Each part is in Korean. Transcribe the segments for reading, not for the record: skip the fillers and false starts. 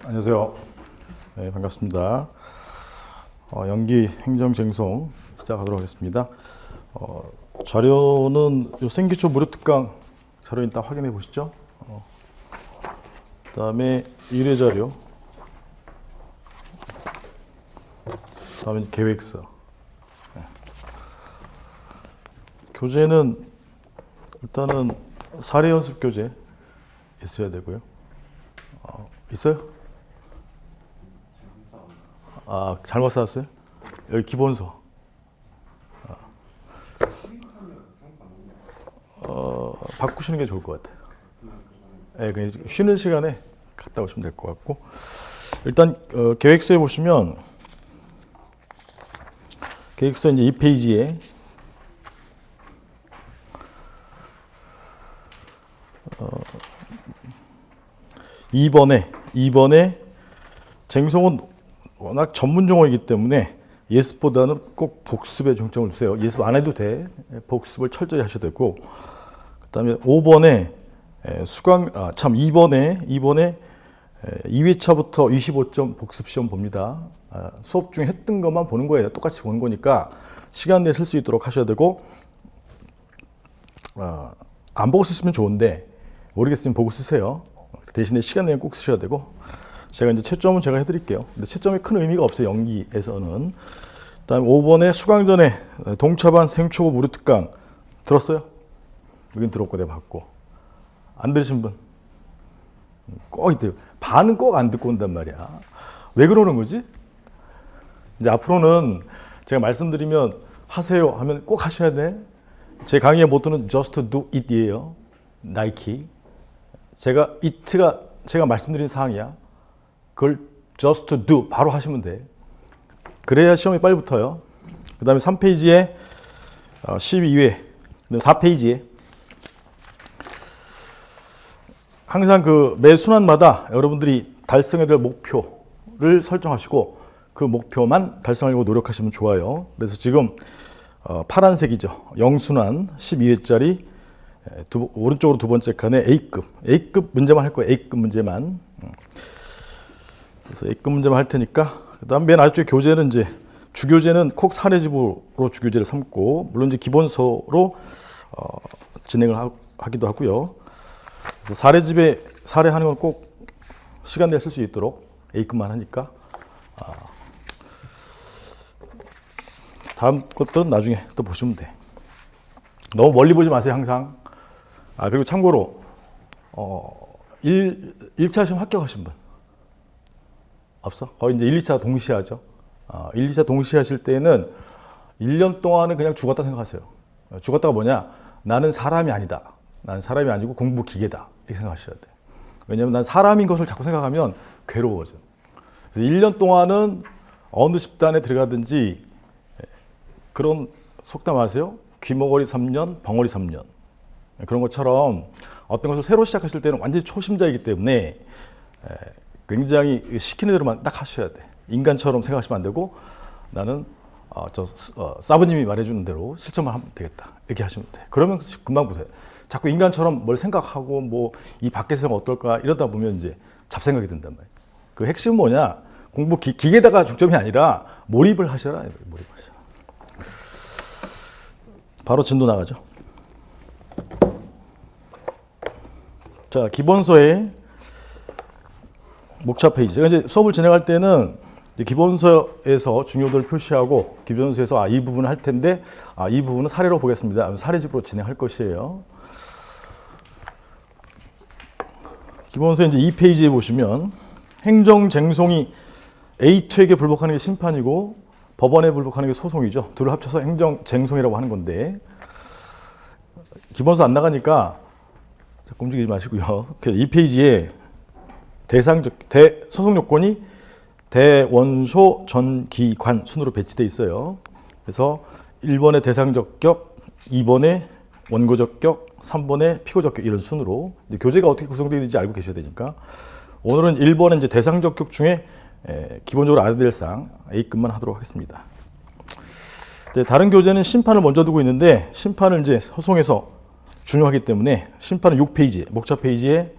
안녕하세요. 네, 반갑습니다. 연기 행정쟁송 시작하도록 하겠습니다. 자료는 요 생기초 무료특강 자료 일단 확인해 보시죠. 그 다음에 의뢰 자료, 그 다음에 계획서. 네. 교재는 일단은 사례 연습 교재 있어야 되고요. 있어요? 잘못 쌓았어요? 여기 기본서. 바꾸시는 게 좋을 것 같아요. 네, 그냥 쉬는 시간에 갔다 오시면 될 것 같고. 일단, 계획서에 보시면, 계획서 이제 2페이지에, 2번에 쟁송은 워낙 전문 용어이기 때문에 예습보다는 꼭 복습에 중점을 주세요. 예습 안 해도 돼. 복습을 철저히 하셔야 되고, 그 다음에 5번에 2번에 2회차부터 25점 복습 시험 봅니다. 수업 중에 했던 것만 보는 거예요. 똑같이 보는 거니까 시간 내에 쓸 수 있도록 하셔야 되고, 안 보고 쓰시면 좋은데 모르겠으면 보고 쓰세요. 대신에 시간 내에 꼭 쓰셔야 되고, 제가 이제 채점은 제가 해드릴게요. 근데 채점이 큰 의미가 없어요, 연기에서는. 그다음에 5번에 수강전에 동차반 생초보 무료특강 들었어요? 여긴 들었고 내가 봤고. 안 들으신 분? 꼭 있대요. 반은 꼭 안 듣고 온단 말이야. 왜 그러는 거지? 이제 앞으로는 제가 말씀드리면 하세요 하면 꼭 하셔야 돼. 제 강의의 모토는 just do it이에요. 나이키. it가 제가 말씀드린 사항이야. 그걸 just do 바로 하시면 돼. 그래야 시험이 빨리 붙어요. 그 다음에 3페이지에 12회 4페이지에 항상 그 매 순환마다 여러분들이 달성해야 될 목표를 설정하시고 그 목표만 달성하려고 노력하시면 좋아요. 그래서 지금 파란색이죠. 0순환 12회짜리 오른쪽으로 두 번째 칸에 A급 문제만 할 거예요. A급 문제만. 그래서 A급 문제만 할 테니까. 그 다음 맨 아래쪽에 교재는 이제 주교재는 콕 사례집으로 주교재를 삼고, 물론 이제 기본서로 진행을 하기도 하고요. 그래서 사례집에 사례하는 건 꼭 시간 내에 쓸 수 있도록 A급만 하니까. 다음 것들은 나중에 또 보시면 돼. 너무 멀리 보지 마세요, 항상. 그리고 참고로 1차 시험 합격하신 분 없어? 거의 이제 1, 2차 동시에 하죠. 1, 2차 동시에 하실 때는 1년 동안은 그냥 죽었다 생각하세요. 죽었다가 뭐냐? 나는 사람이 아니다. 나는 사람이 아니고 공부 기계다. 이렇게 생각하셔야 돼. 왜냐하면 난 사람인 것을 자꾸 생각하면 괴로워져. 그래서 1년 동안은 어느 집단에 들어가든지 그런 속담 아세요? 귀머거리 3년, 벙어리 3년. 그런 것처럼 어떤 것을 새로 시작하실 때는 완전히 초심자이기 때문에 굉장히 시키는 대로만 딱 하셔야 돼. 인간처럼 생각하시면 안 되고, 나는 사부님이 말해주는 대로 실천만 하면 되겠다. 이렇게 하시면 돼. 그러면 금방 보세요. 자꾸 인간처럼 뭘 생각하고 뭐 이 밖에서 어떨까 이러다 보면 이제 잡생각이 든단 말이에요. 그 핵심은 뭐냐? 공부 기계다가 중점이 아니라 몰입을 하셔라. 몰입하셔라. 바로 진도 나가죠. 자, 기본서에 목차 페이지. 제가 이제 수업을 진행할 때는 이제 기본서에서 중요도를 표시하고, 기본서에서 이 부분을 할 텐데, 이 부분은 사례로 보겠습니다. 사례집으로 진행할 것이에요. 기본서 이제 2페이지에 보시면 행정쟁송이 A2에게 불복하는 게 심판이고 법원에 불복하는 게 소송이죠. 둘을 합쳐서 행정쟁송이라고 하는 건데, 기본서 안 나가니까 자꾸 움직이지 마시고요. 2페이지에 소송 요건이 대원소 전기관 순으로 배치되어 있어요. 그래서 1번에 대상적격, 2번에 원고적격, 3번에 피고적격 이런 순으로 이제 교재가 어떻게 구성되어 있는지 알고 계셔야 되니까, 오늘은 1번에 이제 대상적격 중에 기본적으로 알아야 될 사항 A급만 하도록 하겠습니다. 다른 교재는 심판을 먼저 두고 있는데, 심판을 이제 소송에서 중요하기 때문에 심판은 6페이지, 목차 페이지에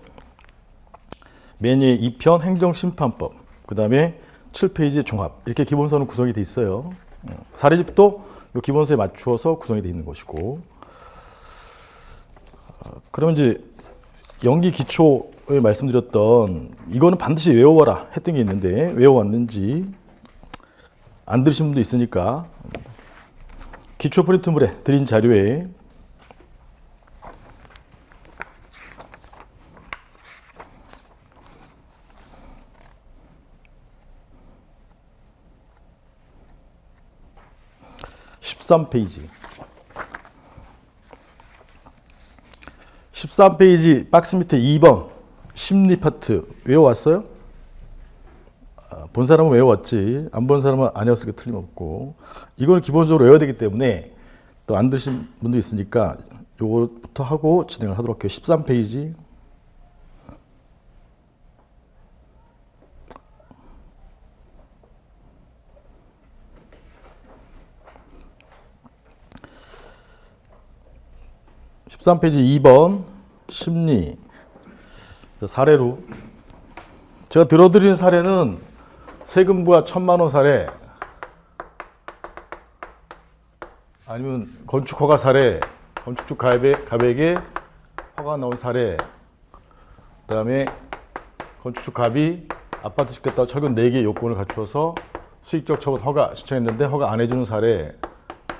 매뉴의 2편 행정심판법, 그 다음에 7페이지 종합, 이렇게 기본서는 구성이 돼 있어요. 사례집도 이 기본서에 맞추어서 구성이 돼 있는 것이고, 그러면 이제 연기 기초에 말씀드렸던 이거는 반드시 외워와라 했던 게 있는데 외워왔는지 안 들으신 분도 있으니까 기초 프린트물에 드린 자료에 십삼 페이지 박스 밑에 2번 심리 파트 외워왔어요? 본 사람은 외워왔지, 안 본 사람은 안 외웠을 게 틀림없고, 이건 기본적으로 외워야 되기 때문에 또 안 드신 분도 있으니까 요거부터 하고 진행을 하도록 할게요. 13페이지. (13페이지) 2번 심리 사례로 제가 들어드리는 사례는 세금부와 1,000만 원 사례, 아니면 건축 허가 사례, 건축주 갑에게 허가 나온 사례, 그다음에 건축주 갑이 아파트 짓겠다고 철근 4개 요건을 갖추어서 수익적 처분 허가 신청했는데 허가 안 해주는 사례,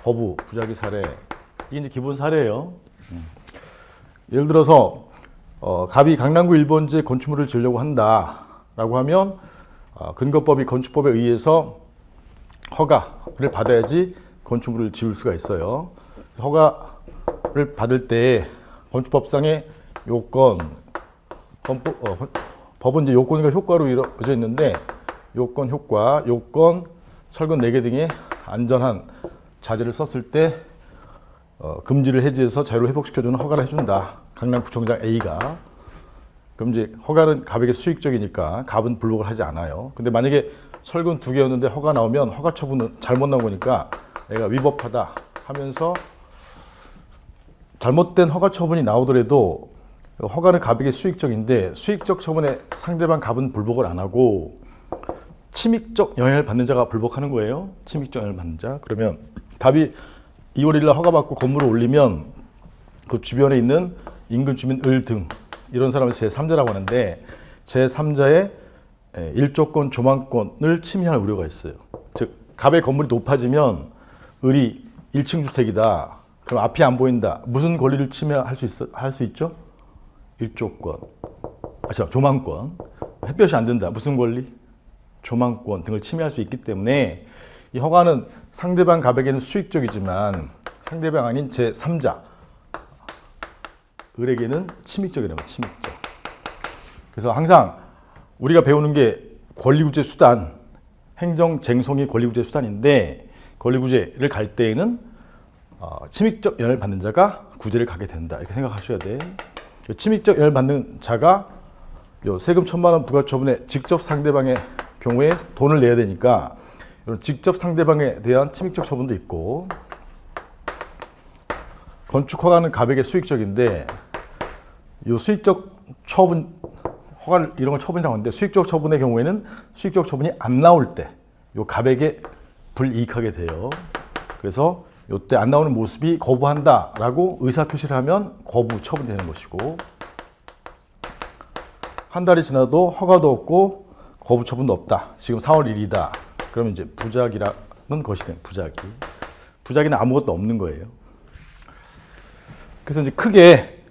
거부, 부작위 사례, 이게 이제 기본 사례예요. 예를 들어서 갑이 강남구 1번지에 건축물을 지으려고 한다라고 하면 근거법이 건축법에 의해서 허가를 받아야지 건축물을 지을 수가 있어요. 허가를 받을 때 건축법상의 요건, 법은 이제 요건과 효과로 이루어져 있는데 요건, 효과, 요건, 철근 4개 등의 안전한 자재를 썼을 때 금지를 해제해서 자유를 회복시켜주는 허가를 해준다. 강남구청장 A가. 그럼 이제 허가는 갑에게 수익적이니까 갑은 불복을 하지 않아요. 근데 만약에 철근 2개였는데 허가 나오면 허가 처분은 잘못 나온 거니까 내가 위법하다 하면서 잘못된 허가 처분이 나오더라도 허가는 갑에게 수익적인데 수익적 처분에 상대방 갑은 불복을 안 하고 침익적 영향을 받는 자가 불복하는 거예요. 침익적 영향을 받는 자. 그러면 갑이 2월 1일 날 허가받고 건물을 올리면 그 주변에 있는 인근 주민 을 등 이런 사람을 제3자라고 하는데 제3자의 일조권, 조망권을 침해할 우려가 있어요. 즉 갑의 건물이 높아지면 을이 1층 주택이다. 그럼 앞이 안 보인다. 무슨 권리를 침해할 수 있죠? 일조권, 조망권. 햇볕이 안 든다. 무슨 권리? 조망권 등을 침해할 수 있기 때문에 이 허가는 상대방 갑에게는 수익적이지만 상대방 아닌 제3자 을에게는 침익적이라고 해요. 침익적. 그래서 항상 우리가 배우는 게 권리구제 수단, 행정쟁송이 권리구제 수단인데 권리구제를 갈 때에는 침익적 영향을 받는 자가 구제를 가게 된다. 이렇게 생각하셔야 돼. 침익적 영향을 받는 자가 요 세금 1,000만 원 부과처분에 직접 상대방의 경우에 돈을 내야 되니까 이런 직접 상대방에 대한 침익적 처분도 있고, 건축 허가는 갑에게 수익적인데 이 수익적 처분 허가를 이런 걸 처분이라고 하는데 수익적 처분의 경우에는 수익적 처분이 안 나올 때 이 갑에게 불이익하게 돼요. 그래서 이때 안 나오는 모습이 거부한다라고 의사 표시를 하면 거부 처분되는 것이고, 한 달이 지나도 허가도 없고 거부 처분도 없다. 지금 4월 1일이다. 그러면 이제 부작이라는 것이 돼요. 부작위는 아무것도 없는 거예요. 그래서 이제 크게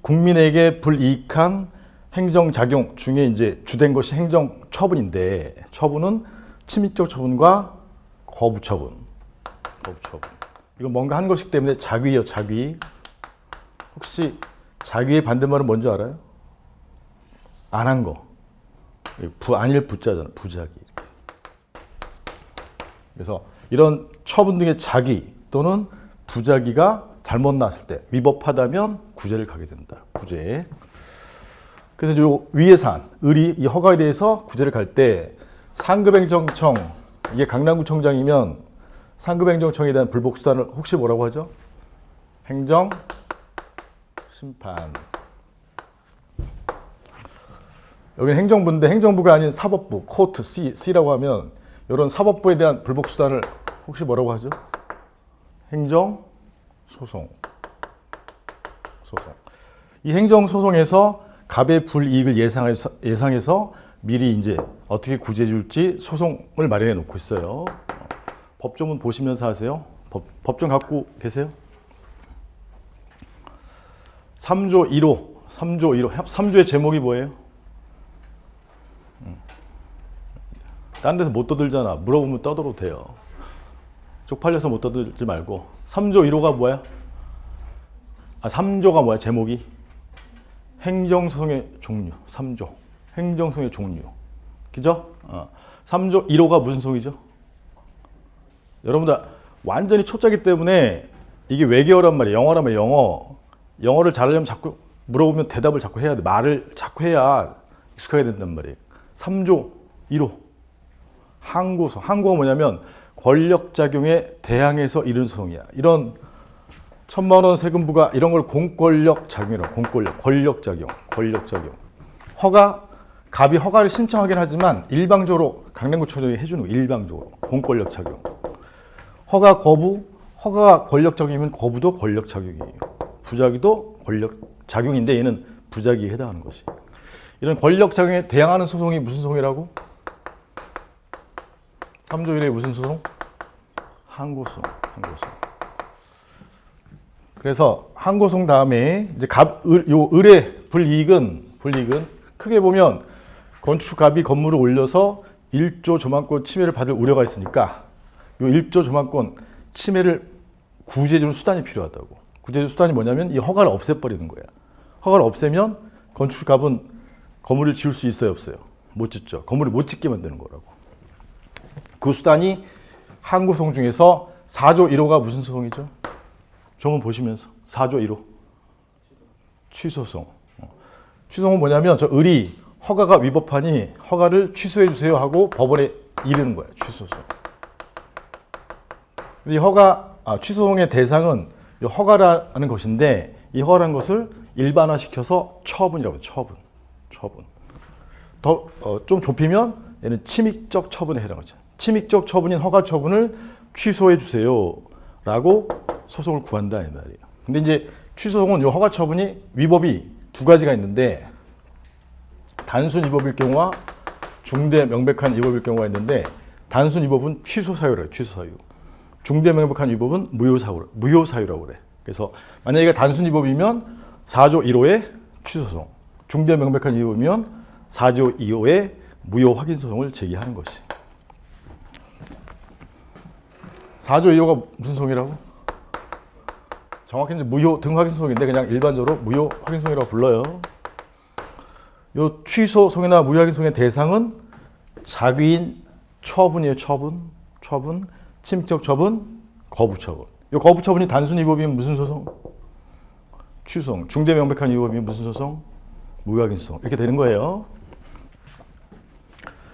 국민에게 불이익한 행정작용 중에 이제 주된 것이 행정처분인데, 처분은 침입적 처분과 거부처분. 이거 뭔가 한 것이기 때문에 작위예요, 작위. 혹시 작위의 반대말은 뭔지 알아요? 안 한 거. 아닐 부자잖아, 부작위. 그래서 이런 처분 등의 작위 또는 부작위가 잘못 나왔을 때 위법하다면 구제를 가게 된다. 구제. 그래서 요 위의 사안, 을이 이 허가에 대해서 구제를 갈 때 상급행정청, 이게 강남구청장이면 상급행정청에 대한 불복수단을 혹시 뭐라고 하죠? 행정심판. 여기는 행정부인데 행정부가 아닌 사법부, 코트, C라고 하면 이런 사법부에 대한 불복수단을 혹시 뭐라고 하죠? 행정소송. 이 행정소송에서 갑의 불이익을 예상해서 미리 이제 어떻게 구제해 줄지 소송을 마련해 놓고 있어요. 법조문 보시면서 하세요. 법정 갖고 계세요? 3조 1호. 3조의 제목이 뭐예요? 딴 데서 못 떠들잖아. 물어보면 떠들어도 돼요. 쪽팔려서 못 떠들지 말고. 3조 1호가 뭐야? 3조가 뭐야? 제목이? 행정소송의 종류. 3조. 행정소송의 종류. 그죠? 3조 1호가 무슨 소송이죠? 여러분들 완전히 초짜기 때문에 이게 외계어란 말이에요. 영어란 말이에요. 영어를 잘하려면 자꾸 물어보면 대답을 자꾸 해야 돼. 말을 자꾸 해야 익숙하게 된단 말이에요. 3조 1호. 항고소. 항고가 뭐냐면 권력작용에 대항해서 이른 소송이야. 이런 1,000만 원 세금부가 이런 걸 공권력 작용이라고. 공권력. 권력작용. 갑이 허가를 신청하긴 하지만 일방적으로 강남구청장이 해주는 거. 일방적으로. 공권력 작용. 허가 거부. 허가가 권력작용이면 거부도 권력작용이에요. 부작위도 권력작용인데 얘는 부작위에 해당하는 것이. 이런 권력작용에 대항하는 소송이 무슨 소송이라고? 3조 1의 무슨 소송? 항고소송. 그래서 항고소송 다음에 이제 을의 불이익은 크게 보면 건축갑이 건물을 올려서 1조 조망권 침해를 받을 우려가 있으니까 이 1조 조망권 침해를 구제해주는 수단이 필요하다고. 구제해주는 수단이 뭐냐면 이 허가를 없애버리는 거야. 허가를 없애면 건축갑은 건물을 지을 수 있어요, 없어요? 못 짓죠. 건물을 못 짓게 만드는 거라고. 그 수단이 항고소송 중에서 4조 1호가 무슨 소송이죠? 조문 보시면서 4조 1호 취소소송. 취소는 뭐냐면 저 을이 허가가 위법하니 허가를 취소해 주세요 하고 법원에 이르는 거예요. 취소소송. 이 취소소송의 대상은 이 허가라는 것인데 이 허가라는 것을 일반화시켜서 처분이라고 해요. 처분. 좀 좁히면 얘는 침익적 처분에 해당하죠. 침익적 처분인 허가 처분을 취소해 주세요 라고 소송을 구한다 이 말이에요. 근데 이제 취소소송은 이 허가 처분이 위법이 두 가지가 있는데 단순 위법일 경우와 중대 명백한 위법일 경우가 있는데 단순 위법은 취소 사유래요. 취소 사유. 중대 명백한 위법은 무효 사유라고 그래. 그래서 만약에 이게 단순 위법이면 4조 1호의 취소소송, 중대 명백한 위법이면 4조 2호의 무효 확인 소송을 제기하는 것이. 4조 2호가 무슨 소송이라고? 정확히는 무효 등 확인 소송인데 그냥 일반적으로 무효 확인 소송이라고 불러요. 이 취소소송이나 무효 확인 소송의 대상은 자기인 처분이에요. 처분, 침입적 처분, 거부 처분. 이 거부 처분이 단순 위법이면 무슨 소송? 취소송. 중대 명백한 위법이면 무슨 소송? 무효 확인 소송. 이렇게 되는 거예요.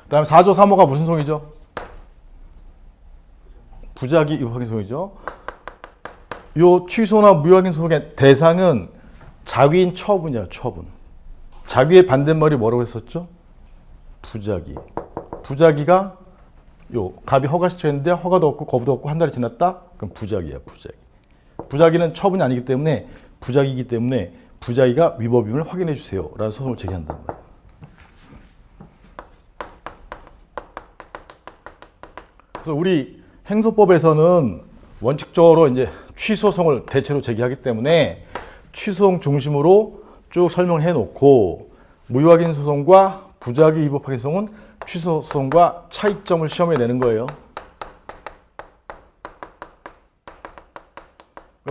그다음에 4조 3호가 무슨 소송이죠? 부작위 위법 확인 소송이죠. 이 취소나 무효 확인 소송의 대상은 자기인 처분이야. 처분. 자기의 반대말이 뭐라고 했었죠? 부작위. 부작위가 갑이 허가 시켰는데 허가도 없고 거부도 없고 한 달이 지났다? 그럼 부작위야. 부작위는 처분이 아니기 때문에 부작위이기 때문에 부작위가 위법임을 확인해 주세요 라는 소송을 제기한단 말이에요. 그래서 우리 행소법에서는 원칙적으로 이제 취소소송을 대체로 제기하기 때문에 취소소송 중심으로 쭉 설명해 놓고 무효 확인 소송과 부작위 위법 확인 소송은 취소소송과 차이점을 시험에 내는 거예요.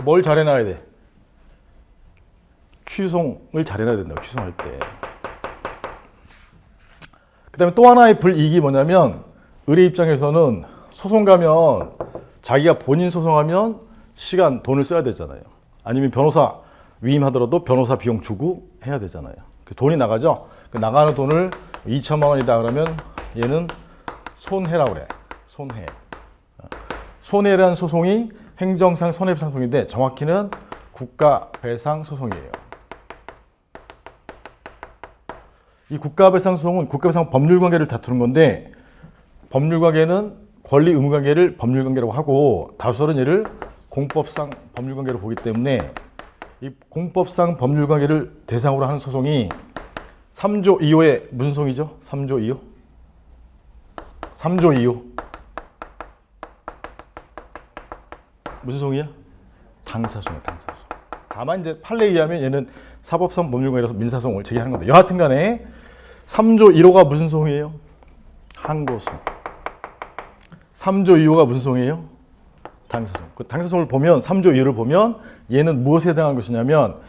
뭘 잘해놔야 돼? 취소송을 잘해놔야 된다고. 취소할 때. 그 다음에 또 하나의 불이익이 뭐냐면 의뢰 입장에서는 소송 가면 자기가 본인 소송하면 시간, 돈을 써야 되잖아요. 아니면 변호사 위임하더라도 변호사 비용 주고 해야 되잖아요. 돈이 나가죠. 그 나가는 돈을 2천만 원이다 그러면 얘는 손해라고 그래. 손해. 손해라는 소송이 행정상 손해배상 소송인데 정확히는 국가배상 소송이에요. 이 국가배상소송은 국가배상 법률관계를 다투는 건데 법률관계는 권리 의무관계를 법률관계라고 하고 다수설은 얘를 공법상 법률관계로 보기 때문에 이 공법상 법률관계를 대상으로 하는 소송이 3조 2호의 무슨 소송이죠? 3조 2호? 3조 2호 무슨 소송이야? 당사소송이야. 당사소송. 다만 이제 판례에 의하면 얘는 사법상 법률관계라서 민사소송을 제기하는 건데 여하튼 간에 3조 1호가 무슨 소송이에요? 항고소송. 3조 2호가 무슨 소송이에요? 당사소송. 그 당사소송을 보면 3조 2호를 보면 얘는 무엇에 해당한 것이냐면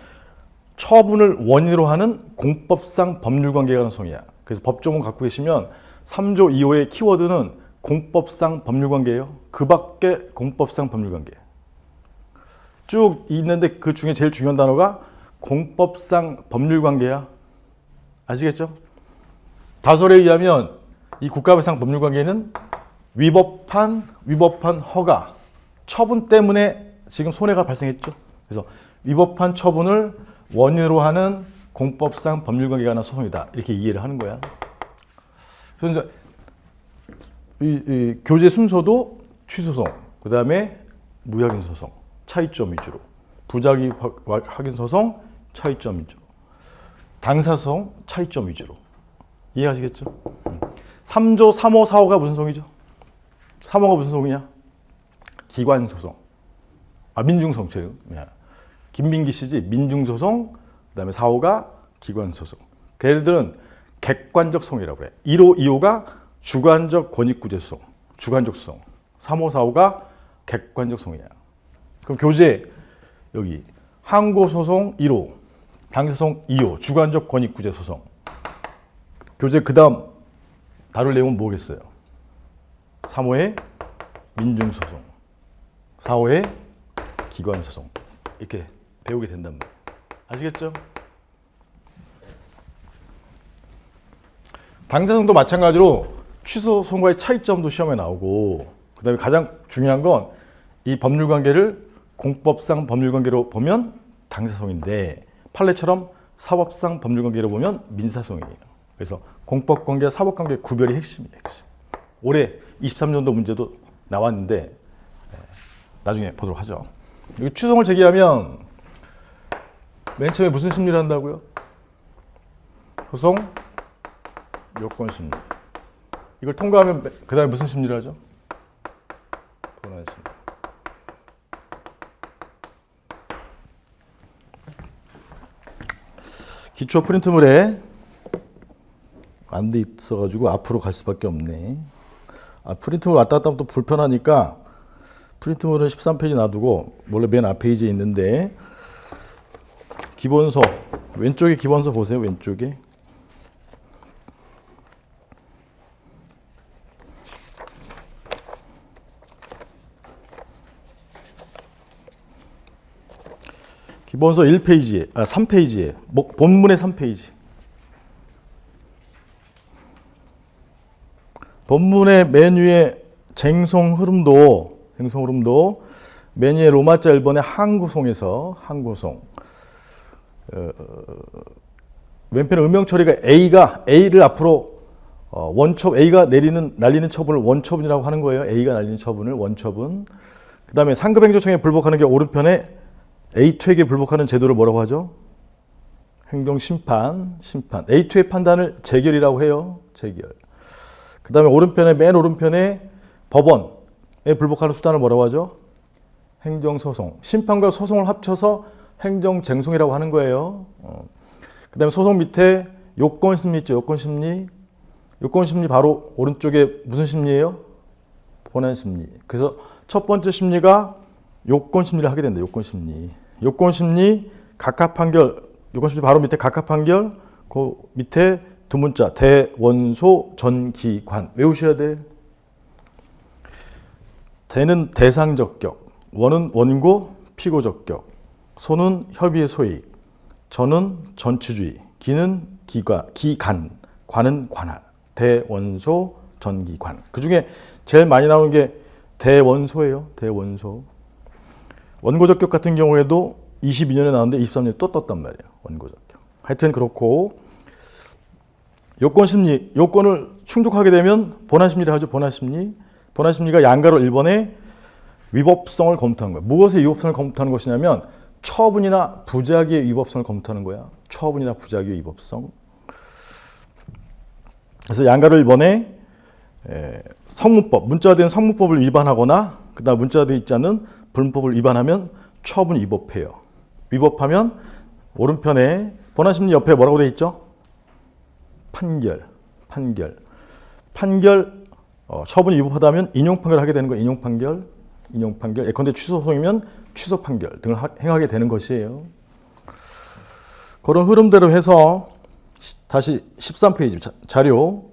처분을 원인으로 하는 공법상 법률관계에 관한 소송이야. 그래서 법조문 갖고 계시면 3조 2호의 키워드는 공법상 법률관계예요. 그 밖에 공법상 법률관계. 쭉 있는데 그 중에 제일 중요한 단어가 공법상 법률관계야. 아시겠죠? 다설에 의하면 이 국가배상 법률관계는 위법한 허가, 처분 때문에 지금 손해가 발생했죠. 그래서 위법한 처분을 원인으로 하는 공법상 법률관계가 관한 소송이다. 이렇게 이해를 하는 거야. 그래서 이제 이 교재 순서도 취소송, 그 다음에 무작위 소송, 차이점 위주로, 부작위 확인 소송, 차이점 위주로, 당사소송, 차이점 위주로. 이해하시겠죠? 3조 3호 4호가 무슨 소송이죠? 3호가 무슨 소송이냐? 기관소송. 민중소송. 김민기 씨지. 민중소송. 그 다음에 4호가 기관소송. 걔들은 객관적 소송이라고 그래. 1호, 2호가 주관적 권익구제소송. 주관적 소송. 3호, 4호가 객관적 소송이야. 그럼 교재 여기 항고소송 1호, 당사소송 2호, 주관적 권익구제소송. 교재 그 다음 다룰 내용은 뭐겠어요? 3호의 민중소송, 4호의 기관소송. 이렇게 배우게 된단 말이에요. 아시겠죠? 당사소송도 마찬가지로 취소소송과의 차이점도 시험에 나오고, 그 다음에 가장 중요한 건 이 법률관계를 공법상 법률관계로 보면 당사소송인데 판례처럼 사법상 법률관계로 보면 민사소송이에요. 그래서 공법관계와 사법관계의 구별이 핵심이에요. 핵심. 올해 23년도 문제도 나왔는데 나중에 보도록 하죠. 여기 취소송을 제기하면 맨 처음에 무슨 심리를 한다고요? 소송 요건 심리. 이걸 통과하면 그 다음에 무슨 심리를 하죠? 본안 심리. 기초 프린트물에 안 돼 있어가지고 앞으로 갈 수밖에 없네. 프린트물 왔다 갔다 하면 또 불편하니까 프린트물은 13페이지 놔두고 원래 맨 앞 페이지에 있는데 기본서 왼쪽에 기본서 보세요. 왼쪽에 기본서 1페이지에 3페이지에 본문의 3페이지 본문의 맨 위에 쟁송 흐름도 맨 위에 로마자 1번의 항구송에서 항구송 왼편의 음영 처리가 A를 앞으로 A가 날리는 처분을 원처분이라고 하는 거예요. A가 날리는 처분을 원처분. 그 다음에 상급행정청에 불복하는 게 오른편에 A2에게 불복하는 제도를 뭐라고 하죠? 행정심판. A2의 판단을 재결이라고 해요. 재결. 그 다음에 맨 오른편에 법원에 불복하는 수단을 뭐라고 하죠? 행정소송. 심판과 소송을 합쳐서 행정쟁송이라고 하는 거예요. 그 다음에 소송 밑에 요건심리 있죠. 요건심리 바로 오른쪽에 무슨 심리예요? 본안심리. 그래서 첫 번째 심리가 요건심리를 하게 된다. 요건심리 각하판결. 요건심리 바로 밑에 각하판결. 그 밑에 두 문자 대원소 전기관 외우셔야 돼. 대는 대상적격, 원은 원고 피고적격, 소는 협의의 소익, 전은 전치주의, 기는 기간, 관은 관할. 대원소 전기관. 그 중에 제일 많이 나오는 게 대원소예요. 대원소. 원고적격 같은 경우에도 22년에 나왔는데 23년에 또 떴단 말이에요. 원고적격. 하여튼 그렇고 요건심리, 요건을 충족하게 되면 본안심리를 하죠. 본안심리. 본안심리가 양가로 1번에 위법성을 검토하는 거예요. 무엇의 위법성을 검토하는 것이냐면 처분이나 부작위의 위법성을 검토하는 거야. 처분이나 부작위의 위법성. 그래서 양가로 1번에 성문법, 문자된 성문법을 위반하거나 그다음 문자되어 있지 않은 불문법을 위반하면 처분 위법해요. 위법하면 오른편에 본안심리 옆에 뭐라고 되어 있죠? 판결. 처분 위법하다면 인용판결을 하게 되는 거예요. 인용판결. 예컨대 취소소송이면 취소판결 등을 행하게 되는 것이에요. 그런 흐름대로 해서 다시 13페이지 자료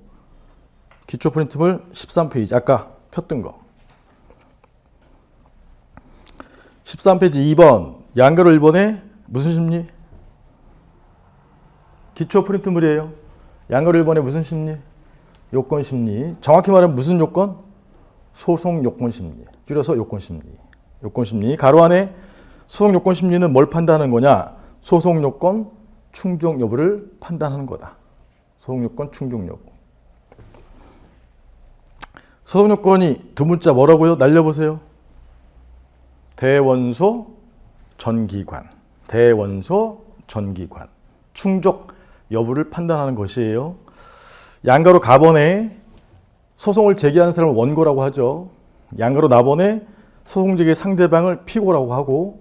기초 프린트물 13페이지 아까 폈던 거 13페이지 2번 양가로 1번에 무슨 심리? 기초 프린트물이에요. 양가로 1번에 무슨 심리? 요건 심리. 정확히 말하면 무슨 요건? 소송 요건 심리. 줄여서 요건 심리. 요건 심리. 가로 안에 소송 요건 심리는 뭘 판단하는 거냐? 소송 요건 충족 여부를 판단하는 거다. 소송 요건 충족 여부. 소송 요건이 두 문자 뭐라고요? 날려보세요. 대원소 전기관. 대원소 전기관. 충족 여부를 판단하는 것이에요. 양가로 가번에 소송을 제기하는 사람을 원고라고 하죠. 양가로 나번에 소송 제기 상대방을 피고라고 하고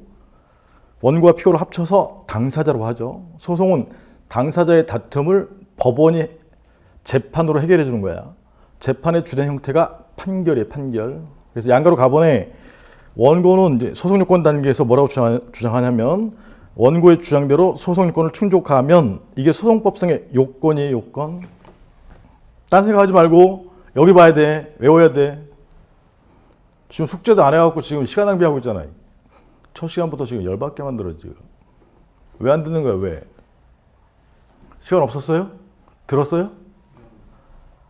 원고와 피고를 합쳐서 당사자라고 하죠. 소송은 당사자의 다툼을 법원이 재판으로 해결해 주는 거야. 재판의 주된 형태가 판결이에요. 판결. 그래서 양가로 가번에 원고는 이제 소송요건 단계에서 뭐라고 주장하냐면 원고의 주장대로 소송요건을 충족하면 이게 소송법상의 요건이에요. 요건. 딴 생각하지 말고 여기 봐야 돼. 외워야 돼. 지금 숙제도 안 해갖고 지금 시간 낭비하고 있잖아요. 첫 시간부터 지금 열받게 만들어 지금. 왜 안 듣는 거야? 왜? 시간 없었어요? 들었어요?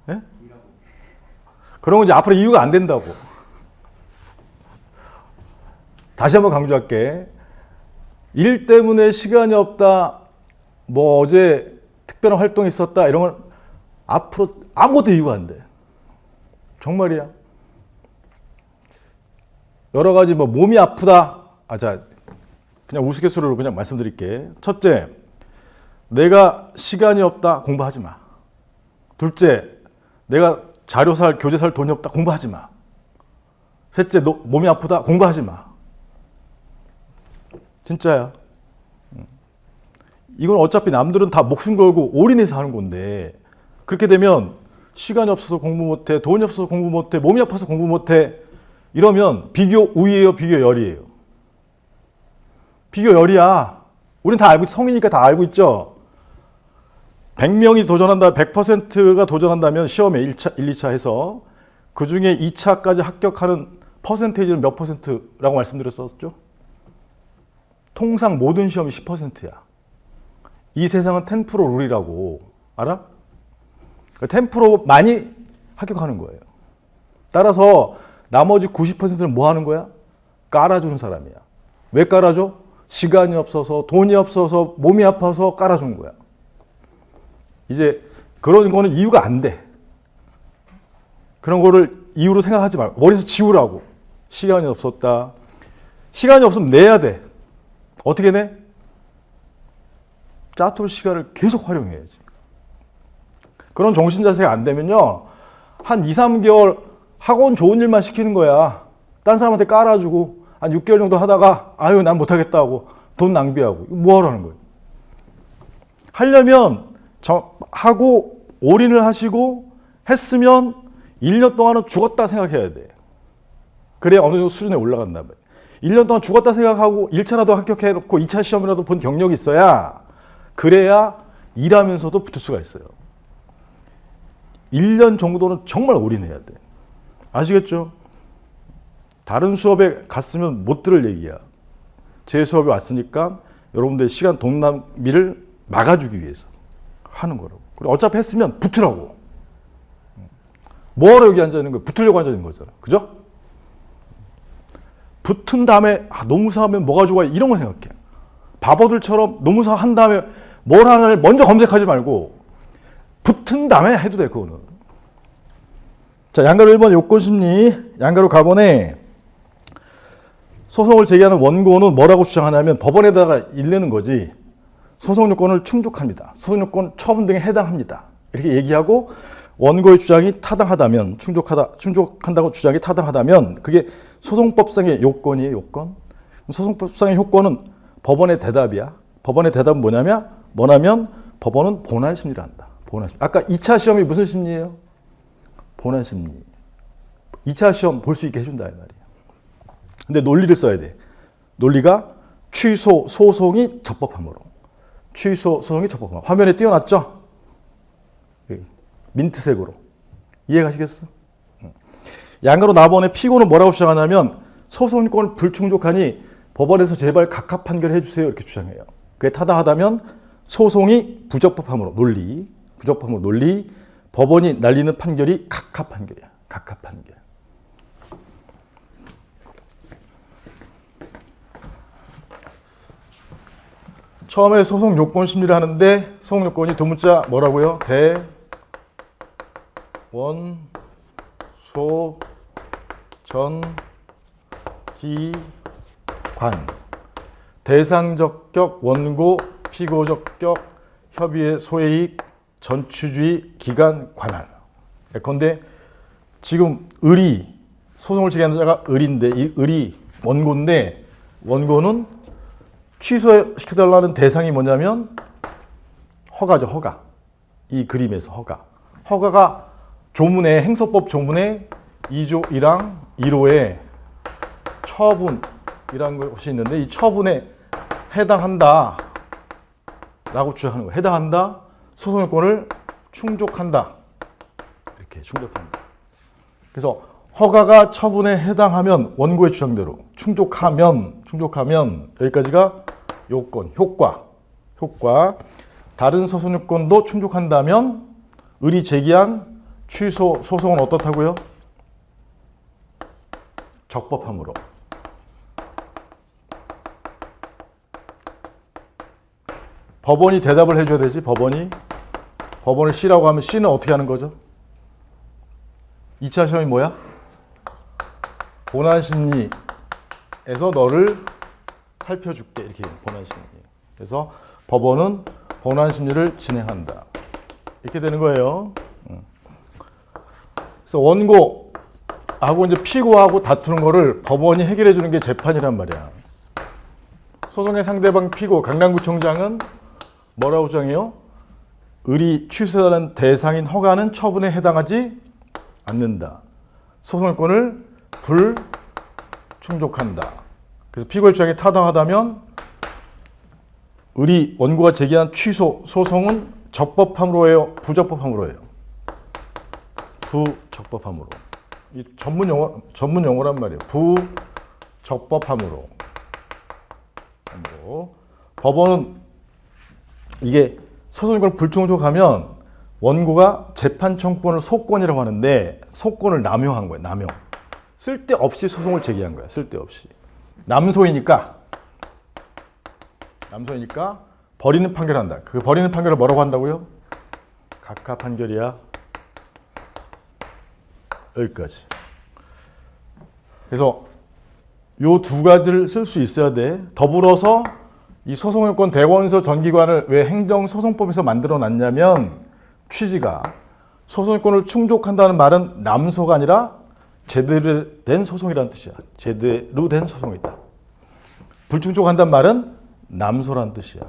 예? 그런 건 이제 앞으로 이유가 안 된다고. 다시 한번 강조할게. 일 때문에 시간이 없다. 뭐 어제 특별한 활동이 있었다. 이런 건 앞으로 아무것도 이유가 안 돼. 정말이야. 여러 가지 뭐 몸이 아프다. 자, 그냥 우스갯소리로 그냥 말씀드릴게. 첫째, 내가 시간이 없다. 공부하지 마. 둘째, 내가 자료 살, 교재 살 돈이 없다. 공부하지 마. 셋째, 너 몸이 아프다. 공부하지 마. 진짜야. 이건 어차피 남들은 다 목숨 걸고 올인해서 하는 건데 그렇게 되면 시간이 없어서 공부 못해, 돈이 없어서 공부 못해, 몸이 아파서 공부 못해 이러면 비교 우위예요, 비교 열이에요. 비교 열이야. 우린 다 알고 성인이니까 다 알고 있죠. 100명이 도전한다, 100%가 도전한다면 시험에 1차, 1, 2차 해서 그 중에 2차까지 합격하는 퍼센테이지는 몇 %라고 말씀드렸었죠? 통상 모든 시험이 10%야. 이 세상은 10% 룰이라고. 알아? 10% 많이 합격하는 거예요. 따라서 나머지 90%는 뭐 하는 거야? 깔아주는 사람이야. 왜 깔아줘? 시간이 없어서, 돈이 없어서, 몸이 아파서 깔아준 거야. 이제 그런 거는 이유가 안 돼. 그런 거를 이유로 생각하지 말고 머리에서 지우라고. 시간이 없었다. 시간이 없으면 내야 돼. 어떻게 내? 짜투리 시간을 계속 활용해야지. 그런 정신 자세가 안 되면요. 한 2, 3개월 학원 좋은 일만 시키는 거야. 딴 사람한테 깔아주고 한 6개월 정도 하다가 아유 난 못하겠다 하고 돈 낭비하고 뭐 하라는 거예요. 하려면 하고 올인을 하시고 했으면 1년 동안은 죽었다 생각해야 돼. 그래야 어느 정도 수준에 올라간단 말이야. 1년 동안 죽었다 생각하고 1차라도 합격해놓고 2차 시험이라도 본 경력이 있어야 그래야 일하면서도 붙을 수가 있어요. 1년 정도는 정말 올인해야 돼. 아시겠죠? 다른 수업에 갔으면 못 들을 얘기야. 제 수업에 왔으니까 여러분들의 시간 돈 낭비를 막아주기 위해서 하는 거라고. 그리고 어차피 했으면 붙으라고. 뭐하러 여기 앉아있는 거야? 붙으려고 앉아있는 거잖아. 그죠? 붙은 다음에 노무사하면 뭐가 좋아? 이런 거 생각해. 바보들처럼 노무사 한 다음에 뭘 하나를 먼저 검색하지 말고 붙은 다음에 해도 돼, 그거는. 자, 양가로 1번 요건심리, 양가로 가번에 소송을 제기하는 원고는 뭐라고 주장하냐면 법원에다가 일내는 거지. 소송 요건을 충족합니다. 소송 요건 처분 등에 해당합니다. 이렇게 얘기하고 원고의 주장이 타당하다면, 충족한다고 주장이 타당하다면 그게 소송법상의 요건이에요, 요건. 소송법상의 요건은 법원의 대답이야. 법원의 대답은 뭐냐면 법원은 본안 심리를 한다. 본안 심리. 아까 2차 시험이 무슨 심리예요? 본안 심리. 2차 시험 볼 수 있게 해준다 이 말이에요. 근데 논리를 써야 돼. 논리가 취소 소송이 적법함으로. 취소 소송이 적법함. 화면에 띄워놨죠? 민트색으로. 이해가시겠어? 양가로 나번에 피고는 뭐라고 주장하냐면 소송권을 불충족하니 법원에서 제발 각하 판결해 주세요. 이렇게 주장해요. 그게 타당하다면 소송이 부적법함으로 논리. 부적법함으로 논리. 법원이 날리는 판결이 각하 판결이야. 각하 판결. 처음에 소송 요건 심리를 하는데 소송 요건이 두 문자 뭐라고요? 원, 소, 전, 기, 관. 대상적격, 원고, 피고적격, 협의의 소해이익, 전취주의, 기간, 관할. 예컨대 지금 을이 소송을 제기하는 자가 을인데 이 을이 원고인데 원고는 취소시켜달라는 대상이 뭐냐면 허가죠, 허가. 이 그림에서 허가. 허가가 조문에 행소법 조문에 2조 1항 1호에 처분이라는 것이 있는데 이 처분에 해당한다 라고 주장하는 거예요. 해당한다. 소송권을 충족한다. 이렇게 충족한다. 그래서 허가가 처분에 해당하면 원고의 주장대로 충족하면 여기까지가 요건, 효과. 다른 소송 요건도 충족한다면 을이 제기한 취소 소송은 어떻다고요? 적법함으로. 법원이 대답을 해줘야 되지. 법원이 C라고 하면 C는 어떻게 하는 거죠? 2차 시험이 뭐야? 본안심리에서 너를 살펴줄게. 이렇게 본안심리. 그래서 법원은 본안심리를 진행한다. 이렇게 되는 거예요. 그래서 원고하고 이제 피고하고 다투는 거를 법원이 해결해 주는 게 재판이란 말이야. 소송의 상대방 피고 강남구청장은 뭐라고 주장해요? 을이 취소하는 대상인 허가는 처분에 해당하지 않는다. 소송권을 불충족한다. 그래서 피고의 주장이 타당하다면 을이 원고가 제기한 취소 소송은 적법함으로 해요? 부적법함으로 해요? 부적법함으로. 이 전문 용어란 말이에요. 부적법함으로. 법원은 이게 소송권을 불충족하면 원고가 재판 청구권을 소권이라고 하는데 소권을 남용한 거예요. 남용. 쓸데없이 소송을 제기한 거야. 쓸데없이. 남소이니까 버리는 판결을 한다. 그 버리는 판결을 뭐라고 한다고요? 각하 판결이야. 여기까지. 그래서 요 두 가지를 쓸 수 있어야 돼. 더불어서 이 소송요건 대원서 전기관을 왜 행정소송법에서 만들어 놨냐면 취지가 소송요건을 충족한다는 말은 남소가 아니라 제대로 된 소송이라는 뜻이야. 제대로 된 소송이다. 불충족한다는 말은 남소라는 뜻이야.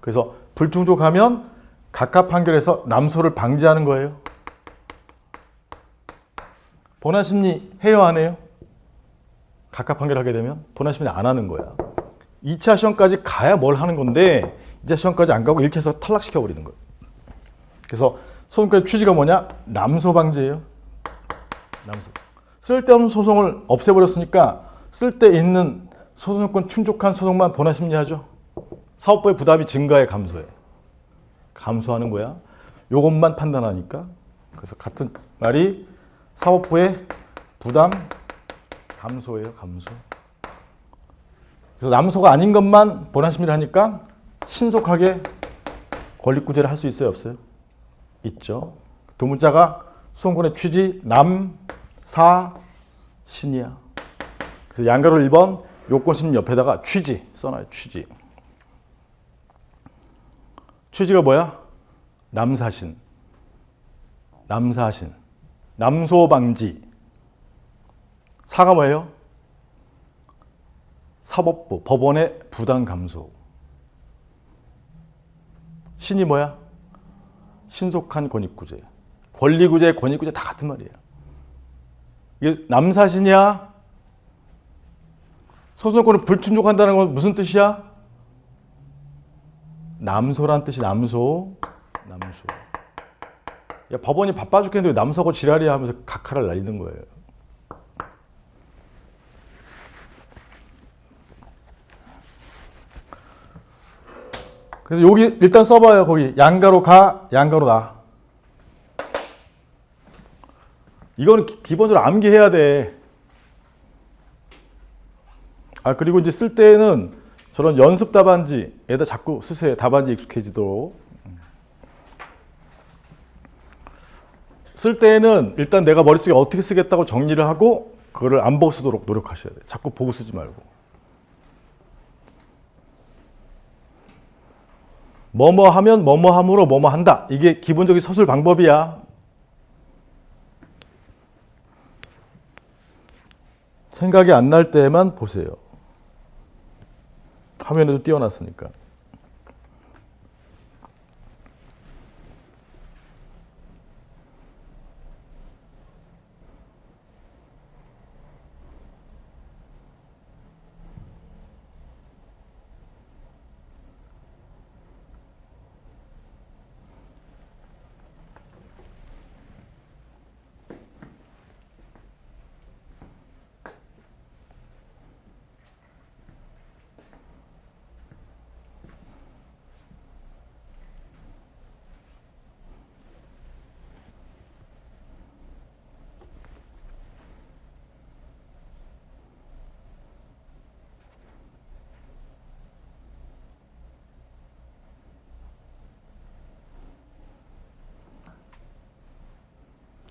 그래서 불충족하면 각하 판결에서 남소를 방지하는 거예요. 본안심리 해요, 안 해요? 각하 판결하게 되면 본안심리 안 하는 거야. 2차 시험까지 가야 뭘 하는 건데 2차 시험까지 안 가고 1차에서 탈락시켜버리는 거예요. 그래서 소송권의 취지가 뭐냐? 남소 방지예요. 남소. 쓸데없는 소송을 없애버렸으니까 쓸데있는 소송권 충족한 소송만 본안심리하죠. 사업부의 부담이 증가해, 감소해. 감소하는 거야. 요것만 판단하니까. 그래서 같은 말이 사법부의 부담 감소예요. 감소. 그래서 남소가 아닌 것만 본안심리를 하니까 신속하게 권리구제를 할 수 있어요? 없어요? 있죠. 두 문자가 수성권의 취지 남, 사, 신이야. 그래서 양가로 1번 요건심 옆에다가 취지 써놔요. 취지. 취지가 뭐야? 남사신. 남사신. 남소방지. 사가 뭐예요? 사법부, 법원의 부당 감소. 신이 뭐야? 신속한 권익구제. 권리구제, 권익구제 다 같은 말이에요. 이게 남사신이야? 소송권을 불충족한다는 건 무슨 뜻이야? 남소란 뜻이 남소. 남소. 야, 법원이 바빠 죽겠는데 왜 남서고 지랄이야 하면서 각하를 날리는 거예요. 그래서 여기 일단 써봐요. 거기 양가로 가, 양가로 나. 이거는 기본적으로 암기해야 돼. 아, 그리고 이제 쓸 때는 저런 연습 답안지에다 자꾸 쓰세요. 답안지 익숙해지도록. 쓸 때는 일단 내가 머릿속에 어떻게 쓰겠다고 정리를 하고 그거를 안 보고 쓰도록 노력하셔야 돼요. 자꾸 보고 쓰지 말고. 뭐뭐 하면 뭐뭐 함으로 뭐뭐 한다. 이게 기본적인 서술 방법이야. 생각이 안 날 때만 보세요. 화면에도 띄워놨으니까.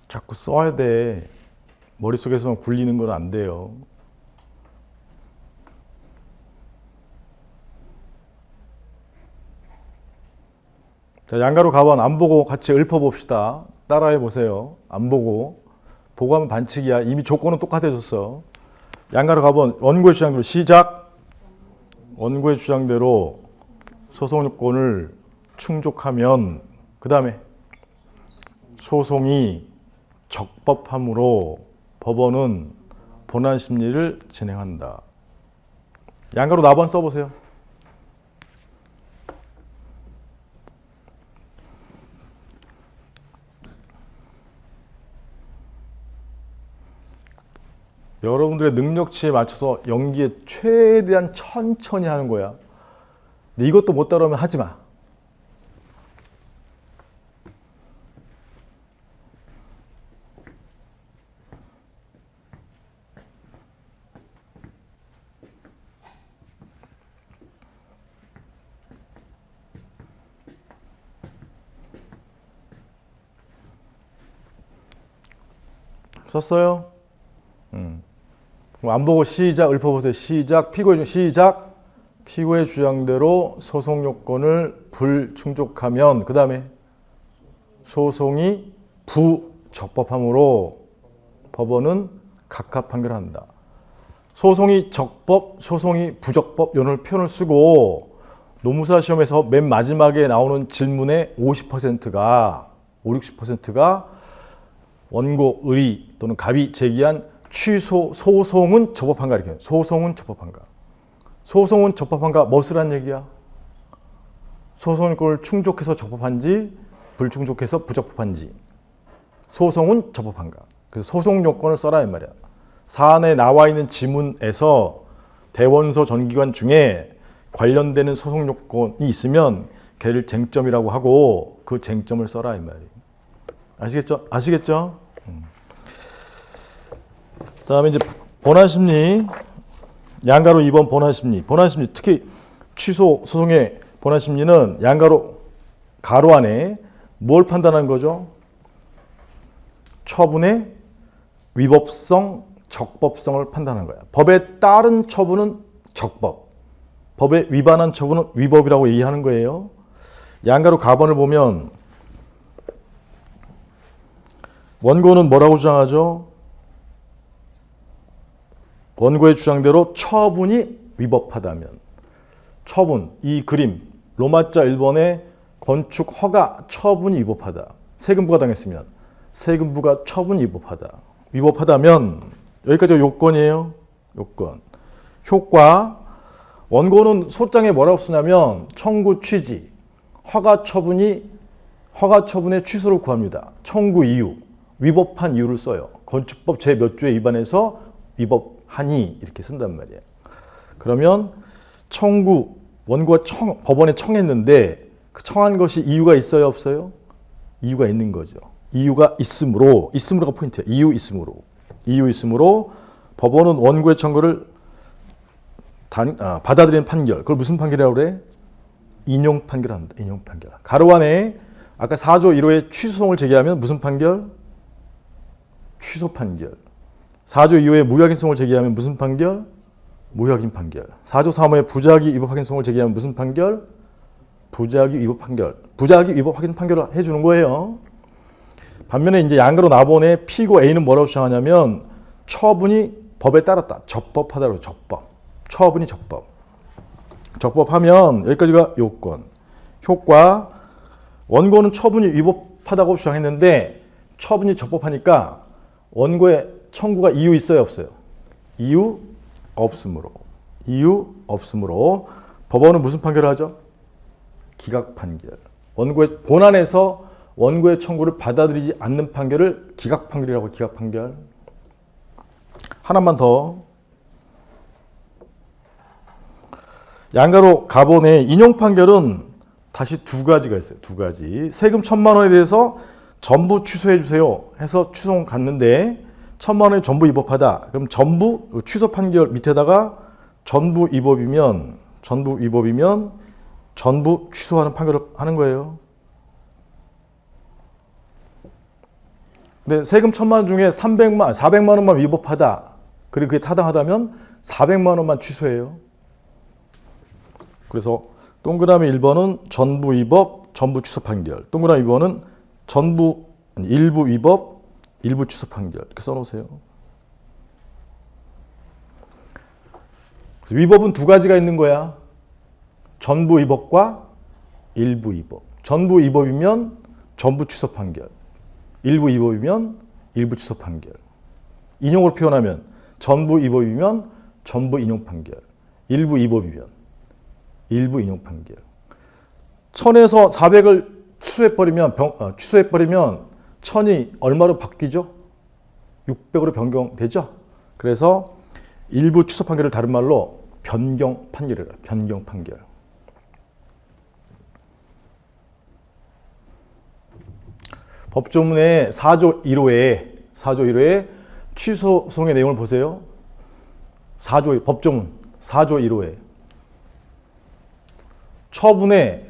자꾸 써야 돼. 머릿속에서만 굴리는 건 안 돼요. 자, 양가로 가번 안 보고 같이 읊어봅시다. 따라해 보세요. 안 보고. 보고 하면 반칙이야. 이미 조건은 똑같아졌어. 양가로 가번 원고의 주장대로 시작. 원고의 주장대로 소송요건을 충족하면 그 다음에 소송이 적법함으로 법원은 본안 심리를 진행한다. 양가로 나번 써보세요. 여러분들의 능력치에 맞춰서 연기에 최대한 천천히 하는 거야. 근데 이것도 못 따라오면 하지 마. 썼어요? 안 보고 시작, 읊어보세요. 시작, 피고의 시작. 피고의 주장대로 소송 요건을 불충족하면 그 다음에 소송이 부적법함으로 법원은 각하 판결한다. 소송이 적법, 소송이 부적법 이런 표현을 쓰고 노무사 시험에서 맨 마지막에 나오는 질문의 50%가 60%가 원고, 의 또는 갑이 제기한 취소, 소송은 적법한가 이렇게. 소송은 적법한가. 소송은 적법한가 뭐쓰란 얘기야? 소송권을 충족해서 적법한지 불충족해서 부적법한지. 소송은 적법한가. 그래서 소송 요건을 써라 이 말이야. 사안에 나와 있는 지문에서 대원서 전기관 중에 관련되는 소송 요건이 있으면 걔를 쟁점이라고 하고 그 쟁점을 써라 이 말이에요. 아시겠죠? 아시겠죠? 그다음에 이제 본안심리 양가로 2번 본안심리. 본안심리 특히 취소 소송의 본안심리는 양가로 가로 안에 뭘 판단하는 거죠? 처분의 위법성, 적법성을 판단하는 거야. 법에 따른 처분은 적법, 법에 위반한 처분은 위법이라고 얘기하는 거예요. 양가로 가번을 보면 원고는 뭐라고 주장하죠? 원고의 주장대로 처분이 위법하다면, 처분, 이 그림, 로마자 1번의 건축 허가 처분이 위법하다. 세금부가 당했으면 세금부가 처분이 위법하다. 위법하다면 여기까지가 요건이에요. 요건. 효과. 원고는 소장에 뭐라고 쓰냐면 청구 취지, 허가 처분의 취소를 구합니다. 청구 이유, 위법한 이유를 써요. 건축법 제 몇 조에 위반해서 위법하니 이렇게 쓴단 말이에요. 그러면 원고가 법원에 청했는데 그 청한 것이 이유가 있어요, 없어요? 이유가 있는 거죠. 이유가 있으므로가 포인트예요. 이유 있으므로 법원은 원고의 청구를 받아들이는 판결. 그걸 무슨 판결이라고 그래? 인용 판결합니다. 인용 판결. 가로 안에 아까 4조 1호의 취소송을 제기하면 무슨 판결? 취소 판결. 4조 2호의 무효확인송을 제기하면 무슨 판결? 무효확인 판결. 4조 3호의 부작위 위법 확인송을 제기하면 무슨 판결? 부작위 위법 판결. 부작위 위법 확인 판결을 해주는 거예요. 반면에 이제 양가로 나번에 피고 A는 뭐라고 주장하냐면 처분이 법에 따랐다. 적법하다고 적법. 처분이 적법. 적법하면 여기까지가 요건. 효과. 원고는 처분이 위법하다고 주장했는데 처분이 적법하니까 원고의 청구가 이유 있어요, 없어요? 이유 없으므로 법원은 무슨 판결을 하죠? 기각 판결. 원고의 본안에서 원고의 청구를 받아들이지 않는 판결을 기각 판결이라고. 기각 판결. 하나만 더. 양가로 가본의 인용 판결은 다시 두 가지가 있어요. 두 가지. 세금 1,000만 원에 대해서 전부 취소해 주세요 해서 취소송 갔는데 1,000만 원이 전부 위법하다. 그럼 전부 취소 판결 밑에다가 전부 위법이면 전부 취소하는 판결을 하는 거예요. 근데 세금 1,000만 원 중에 400만 원만 위법하다. 그리고 그게 타당하다면 400만 원만 취소해요. 그래서 동그라미 1번은 전부 위법, 전부 취소 판결. 동그라미 2번은 일부 위법, 일부 취소 판결. 이렇게 써놓으세요. 위법은 두 가지가 있는 거야. 전부 위법과 일부 위법. 전부 위법이면 전부 취소 판결. 일부 위법이면 일부 취소 판결. 인용으로 표현하면 전부 위법이면 전부 인용 판결. 일부 위법이면 일부 인용 판결. 1000에서 400을 취소해버리면 1000이 얼마로 바뀌죠? 600으로 변경되죠? 그래서 일부 취소 판결을 다른 말로 변경 판결이라. 변경 판결. 법조문의 4조 1호에 취소송의 내용을 보세요. 법조문 4조 1호에 처분의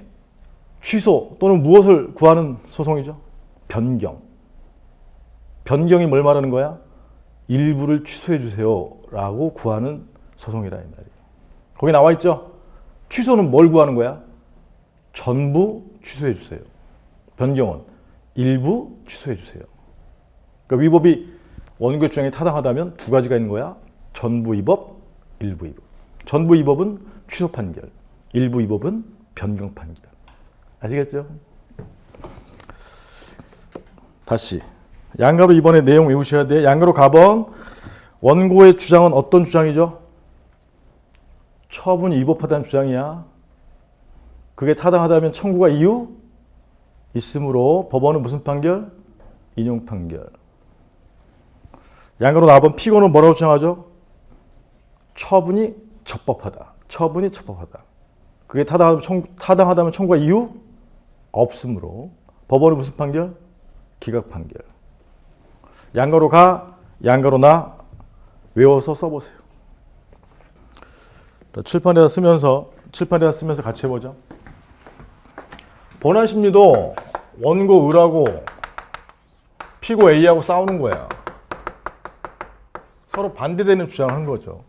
취소 또는 무엇을 구하는 소송이죠? 변경. 변경이 뭘 말하는 거야? 일부를 취소해 주세요 라고 구하는 소송이라 이 말이에요. 거기 나와 있죠? 취소는 뭘 구하는 거야? 전부 취소해 주세요. 변경은 일부 취소해 주세요. 그러니까 위법이 원고의 주장이 타당하다면 두 가지가 있는 거야. 전부 위법, 일부 위법. 전부 위법은 취소 판결, 일부 위법은 변경 판결. 아시겠죠? 다시 양가로 이번에 내용 외우셔야 돼. 양가로 가번 원고의 주장은 어떤 주장이죠? 처분이 위법하다는 주장이야. 그게 타당하다면 청구가 이유 있으므로 법원은 무슨 판결? 인용 판결. 양가로 나번 피고는 뭐라고 주장하죠? 처분이 적법하다. 처분이 적법하다. 그게 타당하다면 청구가 이유 없으므로 법원은 무슨 판결? 기각 판결. 양가로 가, 양가로 나 외워서 써보세요. 칠판에다 쓰면서 같이 해보죠. 본안 심리도 원고 을하고 피고 A하고 싸우는 거야. 서로 반대되는 주장을 한 거죠.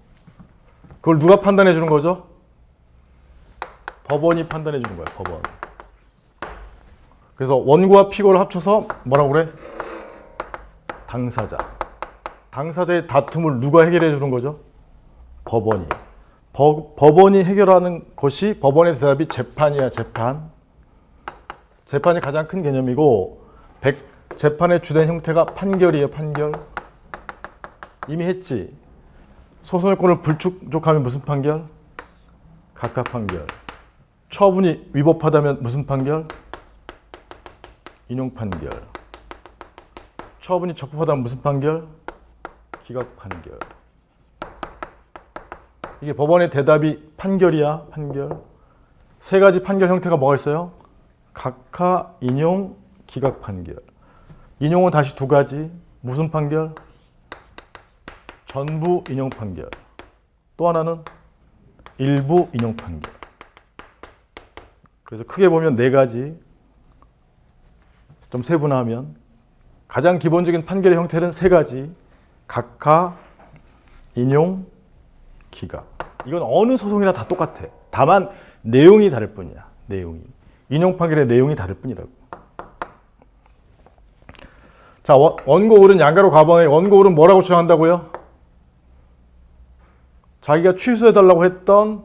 그걸 누가 판단해 주는 거죠? 법원이 판단해 주는 거예요. 법원. 그래서 원고와 피고를 합쳐서 뭐라고 그래? 당사자. 당사자의 다툼을 누가 해결해 주는 거죠? 법원이. 법원이 해결하는 것이 법원의 대답이 재판이야. 재판. 재판이 가장 큰 개념이고 재판의 주된 형태가 판결이에요. 판결. 이미 했지. 소송권을 불충족하면 무슨 판결? 각하 판결. 처분이 위법하다면 무슨 판결? 인용 판결. 처분이 적법하다면 무슨 판결? 기각 판결. 이게 법원의 대답이 판결이야. 판결. 세 가지 판결 형태가 뭐가 있어요? 각하, 인용, 기각 판결. 인용은 다시 두 가지. 무슨 판결? 전부 인용 판결. 또 하나는 일부 인용 판결. 그래서 크게 보면 네 가지. 좀 세분화하면 가장 기본적인 판결의 형태는 세 가지. 각하, 인용, 기각. 이건 어느 소송이나 다 똑같아. 다만 내용이 다를 뿐이야. 내용이. 인용 판결의 내용이 다를 뿐이라고. 자, 원고 을은 양가로 가방에 원고 을은 뭐라고 주장한다고요? 자기가 취소해달라고 했던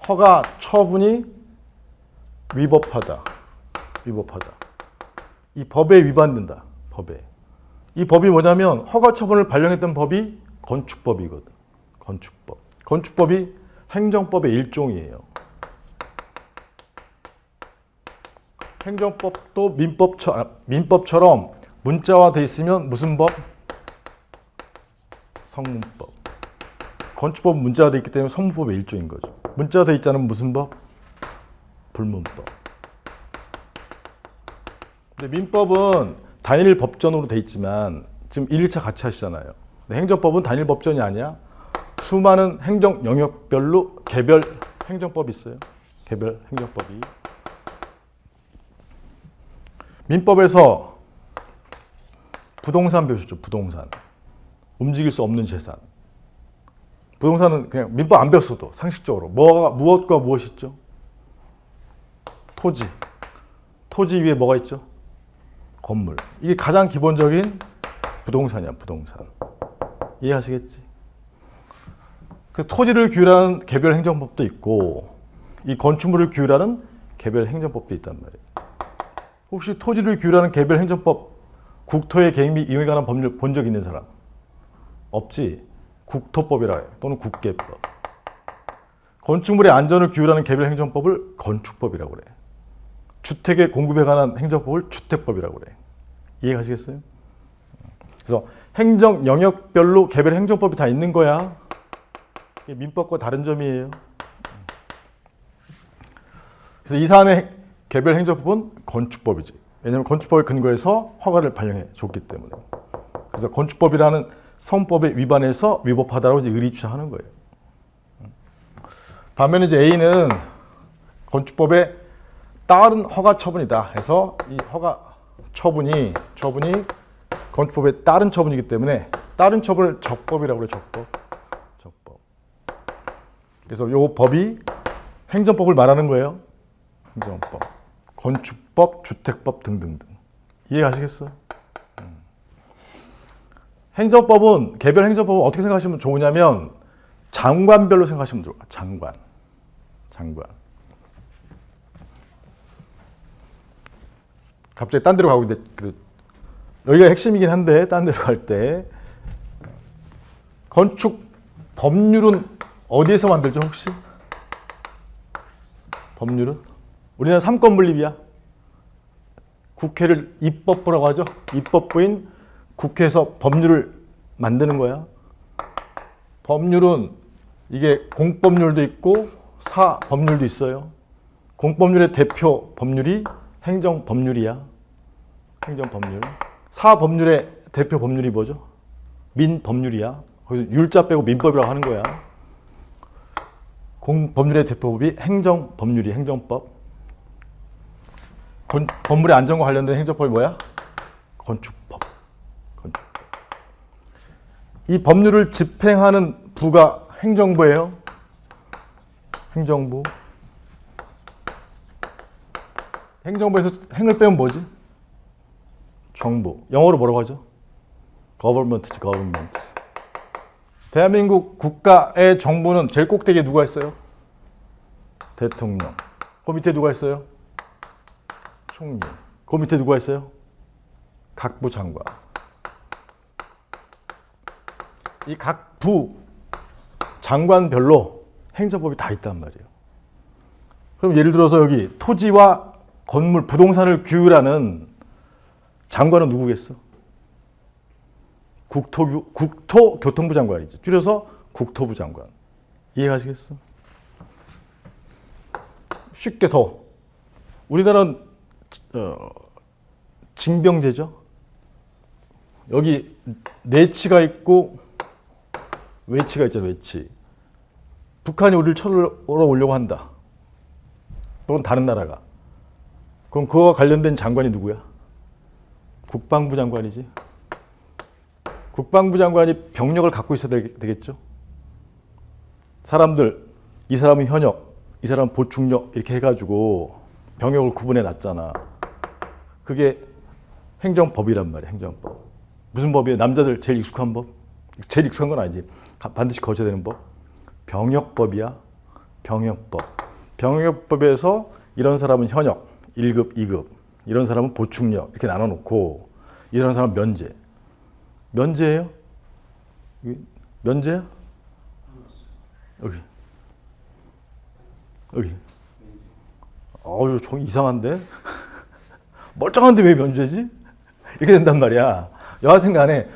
허가 처분이 위법하다. 위법하다. 이 법에 위반된다. 법에. 이 법이 뭐냐면 허가 처분을 발령했던 법이 건축법이거든. 건축법. 건축법이 행정법의 일종이에요. 행정법도 민법처럼 문자화돼 있으면 무슨 법? 성문법. 건축법은 문자화돼 있기 때문에 성문법의 일종인 거죠. 문자화돼 있지 않으면 무슨 법? 불문법. 근데 민법은 단일 법전으로 돼 있지만 지금 1차 같이 하시잖아요. 근데 행정법은 단일 법전이 아니야. 수많은 행정 영역별로 개별 행정법이 있어요. 개별 행정법이. 민법에서 부동산 배우셨죠. 부동산. 움직일 수 없는 재산. 부동산은 그냥 민법 안 배웠어도 상식적으로 무엇과 무엇이 있죠? 토지. 토지 위에 뭐가 있죠? 건물. 이게 가장 기본적인 부동산이야. 부동산. 이해하시겠지? 그 토지를 규율하는 개별 행정법도 있고 이 건축물을 규율하는 개별 행정법도 있단 말이에요. 혹시 토지를 규율하는 개별 행정법 국토의 개입 및 이용에 관한 법률 본 적 있는 사람? 없지. 국토법이라 해. 또는 국계법. 건축물의 안전을 규율하는 개별 행정법을 건축법이라고 그래. 주택의 공급에 관한 행정법을 주택법이라고 그래. 이해가시겠어요? 그래서 행정 영역별로 개별 행정법이 다 있는 거야. 이게 민법과 다른 점이에요. 그래서 이 사안의 개별 행정법은 건축법이지. 왜냐하면 건축법을 근거해서 허가를 발령해 줬기 때문에. 그래서 건축법이라는 성법에 위반해서 위법하다고 이제 의리 주장하는 거예요. 반면에 이제 A는 건축법에 따른 허가 처분이다 해서 이 허가 처분이 건축법에 따른 처분이기 때문에 따른 처분을 적법이라고 그래요. 적법. 그래서 이 법이 행정법을 말하는 거예요. 행정법, 건축법, 주택법 등등등. 이해가시겠어요? 행정법은 개별 행정법은 어떻게 생각하시면 좋으냐면 장관별로 생각하시면 좋아요. 장관. 갑자기 딴 데로 가고 있는데 여기가 핵심이긴 한데 딴 데로 갈 때 건축 법률은 어디에서 만들죠 혹시? 법률은? 우리나라 삼권 분립이야. 국회를 입법부라고 하죠. 입법부인 국회에서 법률을 만드는 거야. 법률은 이게 공법률도 있고 사법률도 있어요. 공법률의 대표 법률이 행정법률이야. 행정법률. 사법률의 대표 법률이 뭐죠? 민법률이야. 거기서 율자 빼고 민법이라고 하는 거야. 공법률의 대표법이 행정법률이 행정법. 건물의 안전과 관련된 행정법이 뭐야? 건축법. 이 법률을 집행하는 부가 행정부예요. 행정부. 행정부에서 행을 빼면 뭐지? 정부. 영어로 뭐라고 하죠? government지, government. 대한민국 국가의 정부는 제일 꼭대기에 누가 있어요? 대통령. 그 밑에 누가 있어요? 총리. 그 밑에 누가 있어요? 각부 장관. 이 각 부 장관별로 행정법이 다 있단 말이에요. 그럼 예를 들어서 여기 토지와 건물, 부동산을 규율하는 장관은 누구겠어? 국토교통부 장관이죠. 줄여서 국토부 장관. 이해가시겠어? 쉽게 더. 우리나라는 징병제죠. 여기 내치가 있고 외치가 있잖아. 외치. 북한이 우리를 쳐들어오려고 한다. 또는 다른 나라가. 그럼 그거와 관련된 장관이 누구야? 국방부 장관이지. 국방부 장관이 병력을 갖고 있어야 되겠죠. 사람들, 이 사람은 현역, 이 사람은 보충력 이렇게 해가지고 병역을 구분해 놨잖아. 그게 행정법이란 말이야. 행정법. 무슨 법이에요? 남자들 제일 익숙한 법? 제일 익숙한 건 아니지. 반드시 거쳐야 되는 법. 병역법이야. 병역법. 병역법에서 이런 사람은 현역, 1급, 2급. 이런 사람은 보충력 이렇게 나눠놓고 이런 사람은 면제. 면제예요? 면제야? 여기. 어휴, 좀 이상한데? 멀쩡한데 왜 면제지? 이렇게 된단 말이야. 여하튼 간에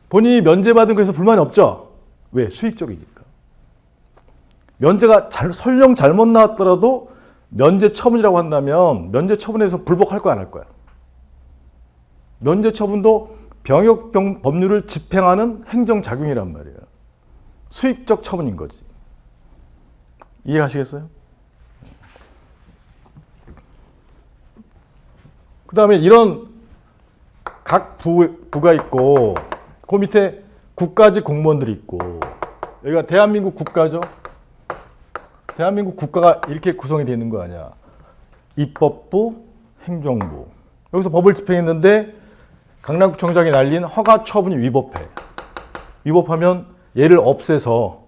본인이 면제받은 거에서 불만이 없죠? 왜? 수익적이니까. 면제가 설령 잘못 나왔더라도 면제 처분이라고 한다면 면제 처분에서 불복할 거야, 안 할 거야? 면제 처분도 병역 법률을 집행하는 행정작용이란 말이에요. 수익적 처분인 거지. 이해하시겠어요? 그 다음에 이런 각 부가 있고 그 밑에 국가직 공무원들이 있고 여기가 대한민국 국가죠. 대한민국 국가가 이렇게 구성이 되어 있는 거 아니야. 입법부, 행정부. 여기서 법을 집행했는데 강남구청장이 날린 허가 처분이 위법해. 위법하면 얘를 없애서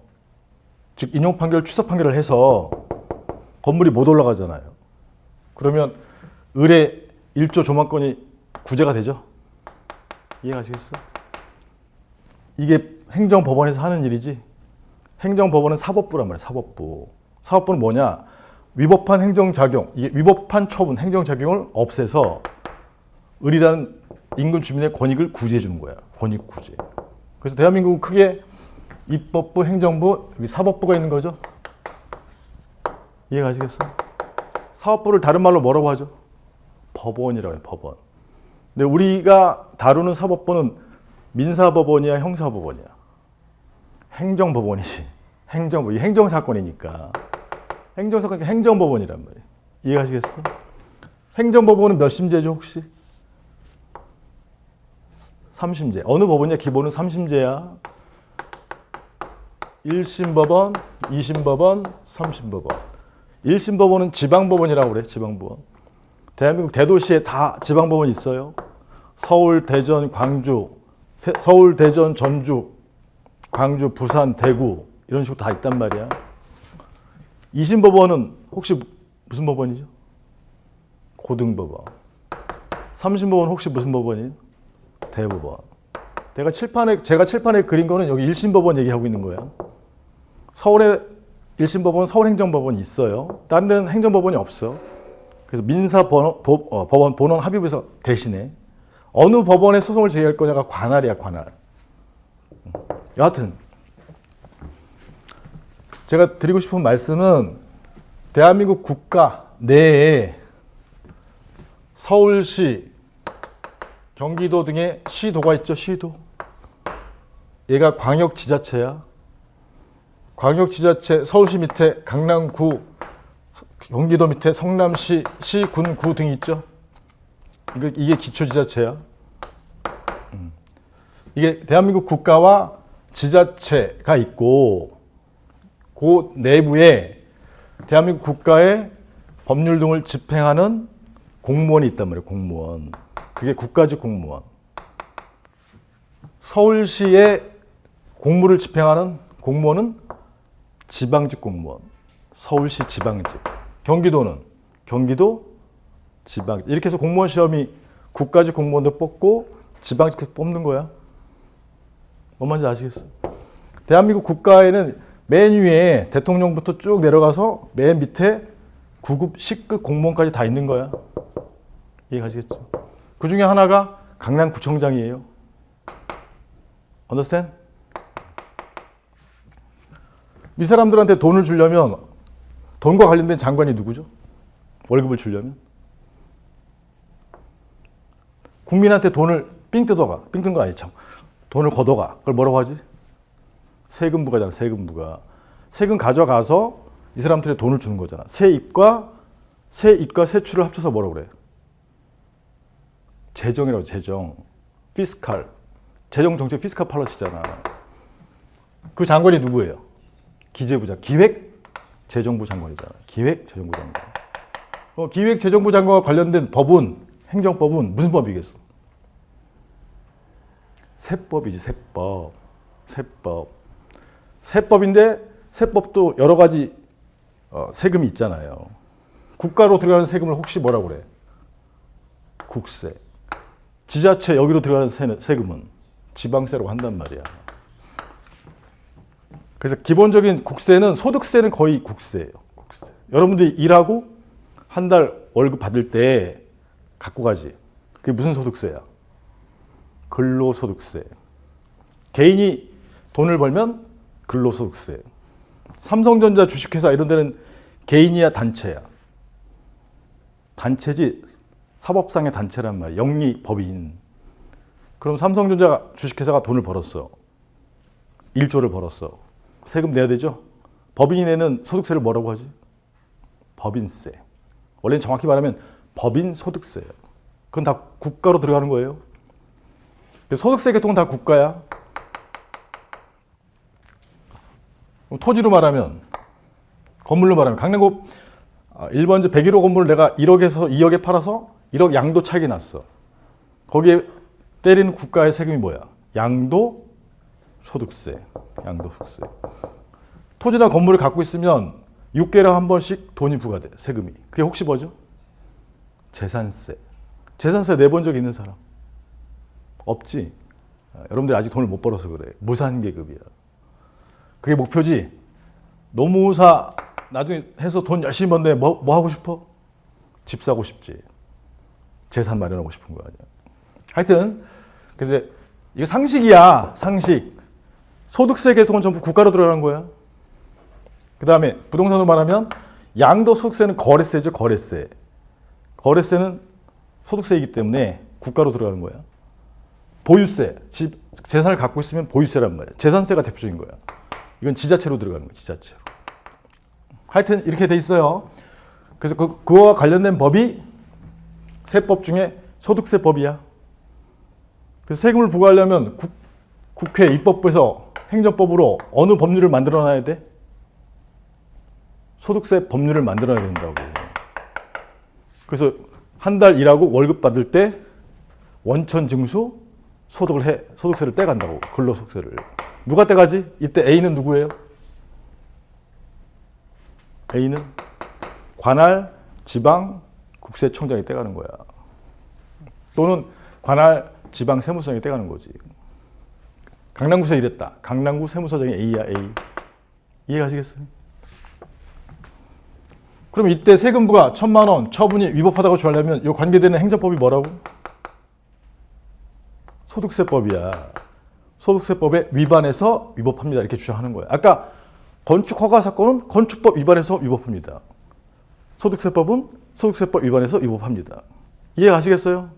즉 인용 판결, 취소 판결을 해서 건물이 못 올라가잖아요. 그러면 의뢰 1조 조망권이 구제가 되죠. 이해가시겠어? 이게 행정법원에서 하는 일이지. 행정법원은 사법부란 말이야. 사법부. 사법부는 뭐냐? 위법한 행정작용, 이게 위법한 처분, 행정작용을 없애서 을이라는 인근 주민의 권익을 구제해 주는 거야. 권익 구제. 그래서 대한민국은 크게 입법부, 행정부, 여기 사법부가 있는 거죠. 이해가시겠어? 사법부를 다른 말로 뭐라고 하죠? 법원이라고 해요. 법원. 근데 우리가 다루는 사법부는 민사법원이야, 형사법원이야? 행정법원이지. 행정부, 이 행정사건이니까. 행정사건이니까 행정법원이란 말이에요. 이해하시겠어? 행정법원은 몇 심제죠, 혹시? 3심제. 어느 법원이야? 기본은 3심제야. 1심 법원, 2심 법원, 3심 법원. 1심 법원은 지방법원이라고 그래, 지방법원. 대한민국 대도시에 다 지방법원이 있어요. 서울, 대전, 광주, 서울, 대전, 전주, 광주, 부산, 대구 이런 식으로 다 있단 말이야. 2심 법원은 혹시 무슨 법원이죠? 고등법원. 3심 법원은 혹시 무슨 법원이에요? 대법원. 제가 칠판에 그린 거는 여기 1심 법원 얘기하고 있는 거야. 서울에 1심 법원, 서울행정법원이 있어요. 다른 데는 행정법원이 없어. 그래서 민사법원 본원 합의부에서 대신에 어느 법원에 소송을 제기할 거냐가 관할이야, 관할. 여하튼 제가 드리고 싶은 말씀은 대한민국 국가 내에 서울시, 경기도 등의 시도가 있죠, 시도. 얘가 광역지자체야. 광역지자체, 서울시 밑에 강남구, 경기도 밑에 성남시, 시, 군, 구 등이 있죠. 이게 기초지자체야. 이게 대한민국 국가와 지자체가 있고 그 내부에 대한민국 국가의 법률 등을 집행하는 공무원이 있단 말이에요. 공무원. 그게 국가직 공무원. 서울시의 공무를 집행하는 공무원은 지방직 공무원. 서울시 지방직. 경기도는 경기도 지방직. 이렇게 해서 공무원 시험이 국가직 공무원도 뽑고 지방직도 뽑는 거야. 뭔 말인지 아시겠어? 대한민국 국가에는 맨 위에 대통령부터 쭉 내려가서 맨 밑에 9급, 10급 공무원까지 다 있는 거야. 이해가시겠죠? 그 중에 하나가 강남구청장이에요. Understand? 이 사람들한테 돈을 주려면 돈과 관련된 장관이 누구죠? 월급을 주려면? 국민한테 돈을 삥 뜯어가. 삥 뜯는 거 아니죠. 돈을 걷어가. 그걸 뭐라고 하지? 세금부가잖아. 세금부가. 세금 가져가서 이 사람들의 돈을 주는 거잖아. 세입과 세출을 합쳐서 뭐라고 그래? 재정이라고. 재정. 피스칼. 재정정책 피스칼 팔러시잖아. 그 장관이 누구예요? 기재부장. 기획재정부 장관이잖아. 기획재정부 장관. 기획재정부 장관과 관련된 법은, 행정법은 무슨 법이겠어? 세법이지. 세법. 세법. 세법인데 세법도 여러 가지 세금이 있잖아요. 국가로 들어가는 세금을 혹시 뭐라고 그래? 국세. 지자체 여기로 들어가는 세금은 지방세라고 한단 말이야. 그래서 기본적인 국세는, 소득세는 거의 국세예요. 국세. 여러분들이 일하고 한 달 월급 받을 때 갖고 가지. 그게 무슨 소득세야? 근로소득세. 개인이 돈을 벌면 근로소득세. 삼성전자 주식회사 이런 데는 개인이야 단체야? 단체지. 사법상의 단체란 말이야. 영리법인. 그럼 삼성전자 주식회사가 돈을 벌었어. 1조를 벌었어. 세금 내야 되죠? 법인이 내는 소득세를 뭐라고 하지? 법인세. 원래는 정확히 말하면 법인소득세예요. 그건 다 국가로 들어가는 거예요. 소득세 계통은 다 국가야. 토지로 말하면, 건물로 말하면 강남구 1번지 101호 건물을 내가 1억에서 2억에 팔아서 1억 양도 차익이 났어. 거기에 때리는 국가의 세금이 뭐야? 양도소득세. 양도소득세. 토지나 건물을 갖고 있으면 6개월에 한 번씩 돈이 부과돼. 세금이. 그게 혹시 뭐죠? 재산세. 재산세 내본 적 있는 사람? 없지. 여러분들이 아직 돈을 못 벌어서 그래. 무산계급이야. 그게 목표지. 노무사 나중에 해서 돈 열심히 번데 뭐 하고 싶어? 집 사고 싶지. 재산 마련하고 싶은 거 아니야. 하여튼 그래서 이거 상식이야. 상식. 소득세 계통은 전부 국가로 들어가는 거야. 그 다음에 부동산으로 말하면 양도소득세는 거래세죠. 거래세. 거래세는 소득세이기 때문에 국가로 들어가는 거야. 보유세. 재산을 갖고 있으면 보유세란 말이야. 재산세가 대표적인 거야. 이건 지자체로 들어가는 거야. 지자체로. 하여튼 이렇게 돼 있어요. 그래서 그거와 관련된 법이 세법 중에 소득세법이야. 그래서 세금을 부과하려면 국회 입법부에서 행정법으로 어느 법률을 만들어 놔야 돼? 소득세 법률을 만들어 놔야 된다고. 그래서 한 달 일하고 월급 받을 때 원천 징수 소득세를 떼간다고. 근로소득세를. 누가 떼가지? 이때 A는 누구예요? A는 관할, 지방, 국세청장이 떼가는 거야. 또는 관할, 지방, 세무서장이 떼가는 거지. 강남구에서 이랬다. 강남구 세무서장이 A야, A. 이해가시겠어요? 그럼 이때 세금부가 1,000만 원 처분이 위법하다고 주장하려면 이 관계되는 행정법이 뭐라고? 소득세법이야. 소득세법에 위반해서 위법합니다. 이렇게 주장하는 거야. 아까 건축 허가 사건은 건축법 위반해서 위법합니다. 소득세법은 소득세법 위반해서 위법합니다. 이해가시겠어요?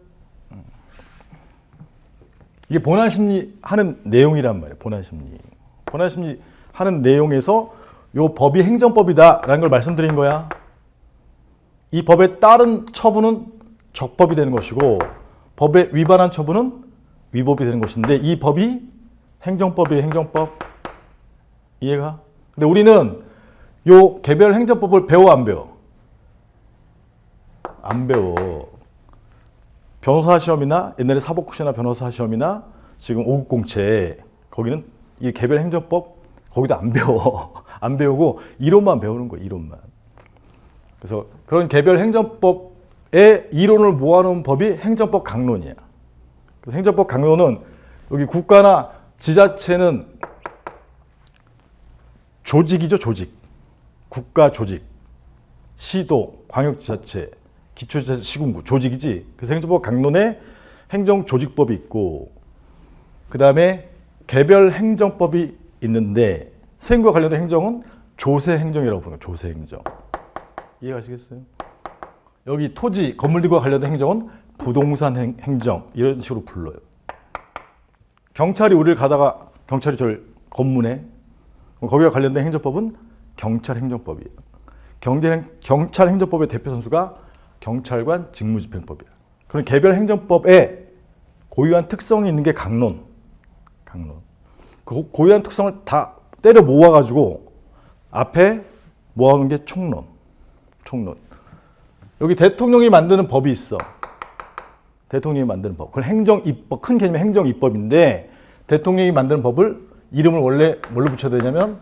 이게 본안심리 하는 내용이란 말이에요. 본안심리. 본안심리 하는 내용에서 요 법이 행정법이다라는 걸 말씀드린 거야. 이 법에 따른 처분은 적법이 되는 것이고 법에 위반한 처분은 위법이 되는 것인데 이 법이 행정법이에요. 행정법. 이해가? 근데 우리는 요 개별 행정법을 배워 안 배워? 안 배워. 변호사 시험이나 옛날에 사법고시나 변호사 시험이나 지금 5급 공채 거기는 이 개별 행정법 거기도 안 배워. 안 배우고 이론만 배우는 거야. 이론만. 그래서 그런 개별 행정법의 이론을 모아놓은 법이 행정법 강론이야. 그래서 행정법 강론은 여기 국가나 지자체는 조직이죠. 조직. 국가 조직. 시도, 광역지자체, 기초지자체, 시군구 조직이지. 그래서 행정법 강론에 행정조직법이 있고 그 다음에 개별 행정법이 있는데 세금과 관련된 행정은 조세행정이라고 부르는 거예요. 조세행정. 이해가시겠어요? 여기 토지, 건물들과 관련된 행정은 부동산 행정 이런 식으로 불러요. 경찰이 우리를 가다가 경찰이 저를 검문해. 거기와 관련된 행정법은 경찰행정법이에요. 경찰행정법의 대표 선수가 경찰관 직무집행법이야. 그런 개별 행정법에 고유한 특성이 있는 게 강론. 그 고유한 특성을 다 때려 모아가지고 앞에 모아놓은 게 총론. 여기 대통령이 만드는 법이 있어. 대통령이 만드는 법. 그건 행정입법, 큰 개념의 행정입법인데 대통령이 만드는 법을 이름을 원래 뭘로 붙여야 되냐면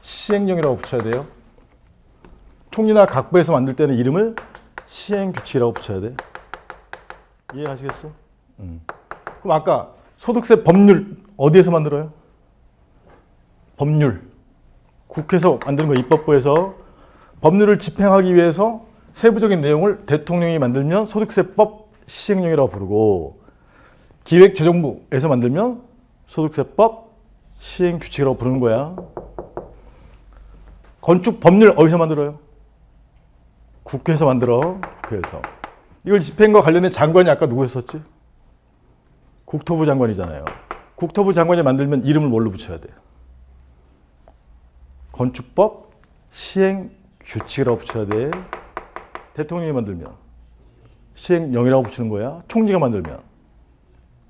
시행령이라고 붙여야 돼요. 총리나 각부에서 만들 때는 이름을 시행규칙이라고 붙여야 돼. 이해하시겠어? 그럼 아까 소득세 법률 어디에서 만들어요? 법률. 국회에서 만드는 거 입법부에서 법률을 집행하기 위해서 세부적인 내용을 대통령이 만들면 소득세법 시행령이라고 부르고 기획재정부에서 만들면 소득세법 시행규칙이라고 부르는 거야. 건축 법률 어디서 만들어요? 국회에서 만들어. 국회에서. 이걸 집행과 관련된 장관이 아까 누구였었지? 국토부 장관이잖아요. 국토부 장관이 만들면 이름을 뭘로 붙여야 돼? 건축법 시행규칙이라고 붙여야 돼. 대통령이 만들면 시행령이라고 붙이는 거야. 총리가 만들면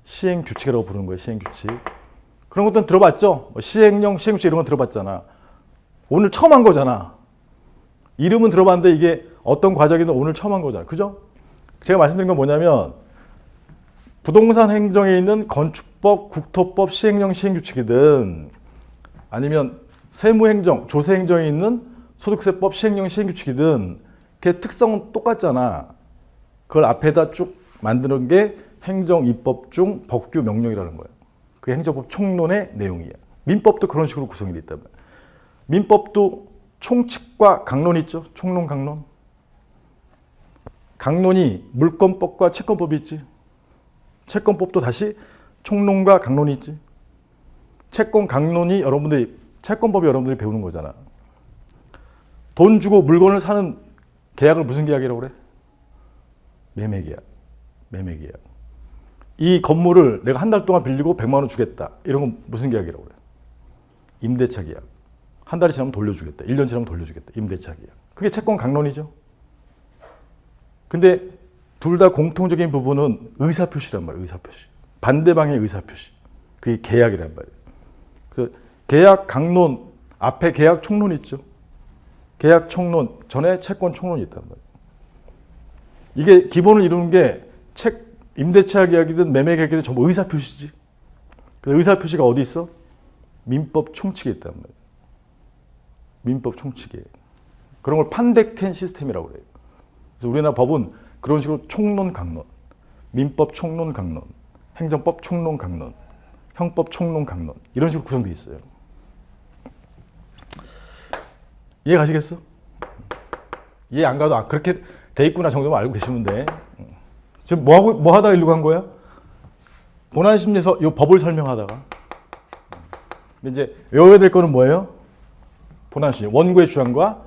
시행규칙이라고 부르는 거야. 시행규칙. 그런 것들은 들어봤죠? 시행령, 시행규칙 이런 건 들어봤잖아. 오늘 처음 한 거잖아. 이름은 들어봤는데 이게 어떤 과정이든 오늘 처음 한 거잖아. 그죠? 제가 말씀드린 건 뭐냐면 부동산 행정에 있는 건축법, 국토법, 시행령, 시행규칙이든 아니면 세무행정, 조세행정에 있는 소득세법, 시행령, 시행규칙이든 그 특성은 똑같잖아. 그걸 앞에다 쭉 만드는 게 행정입법 중 법규 명령이라는 거예요. 그게 행정법 총론의 내용이야. 민법도 그런 식으로 구성이 돼 있단 말이야. 민법도 총칙과 강론이 있죠. 총론, 강론. 강론이 물권법과 채권법이 있지. 채권법도 다시 총론과 강론이 있지. 채권 강론이 채권법이 여러분들이 배우는 거잖아. 돈 주고 물건을 사는 계약을 무슨 계약이라고 그래? 매매계약. 매매계약. 이 건물을 내가 한 달 동안 빌리고 100만 원 주겠다. 이런 건 무슨 계약이라고 그래? 임대차 계약. 한 달이 지나면 돌려주겠다. 1년 지나면 돌려주겠다. 임대차 계약. 그게 채권 강론이죠. 근데 둘 다 공통적인 부분은 의사표시란 말이에요. 의사표시. 반대방의 의사표시. 그게 계약이란 말이에요. 그래서 계약 강론 앞에 계약 총론 있죠. 계약 총론 전에 채권 총론이 있단 말이에요. 이게 기본을 이루는 게 임대차 계약이든 매매 계약이든 전부 의사표시지. 그래서 의사표시가 어디 있어? 민법 총칙에 있단 말이에요. 민법 총칙에. 그런 걸 판택된 시스템이라고 그래요. 그래서 우리나라 법은 그런 식으로 총론 강론, 민법 총론 강론, 행정법 총론 강론, 형법 총론 강론 이런 식으로 구성되어 있어요. 이해 가시겠어? 이해 안 가도 그렇게 돼 있구나 정도만 알고 계시면 돼. 지금 뭐 하다가 일로 간 거야? 본안심리에서 이 법을 설명하다가. 근데 이제 외워야 될 거는 뭐예요? 본안심리 원고의 주장과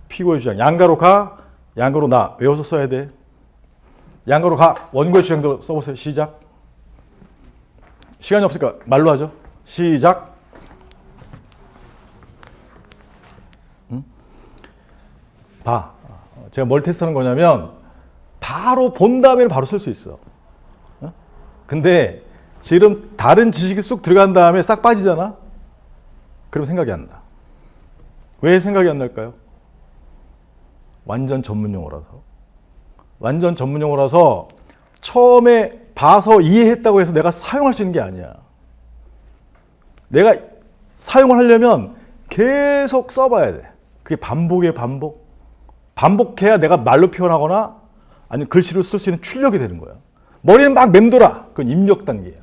피고의 주장. 양가로 가, 양가로 나. 외워서 써야 돼. 양가로 가. 원고의 주장대로 써보세요. 시작. 시간이 없으니까 말로 하죠. 시작. 봐. 제가 뭘 테스트하는 거냐면 바로 본 다음에는 바로 쓸 수 있어. 근데 지금 다른 지식이 쑥 들어간 다음에 싹 빠지잖아? 그럼 생각이 안 나. 왜 생각이 안 날까요? 완전 전문 용어라서. 완전 전문 용어라서 처음에 봐서 이해했다고 해서 내가 사용할 수 있는 게 아니야. 내가 사용을 하려면 계속 써봐야 돼. 그게 반복이에요, 반복. 반복해야 내가 말로 표현하거나 아니면 글씨로 쓸 수 있는 출력이 되는 거야. 머리는 막 맴돌아. 그건 입력 단계야.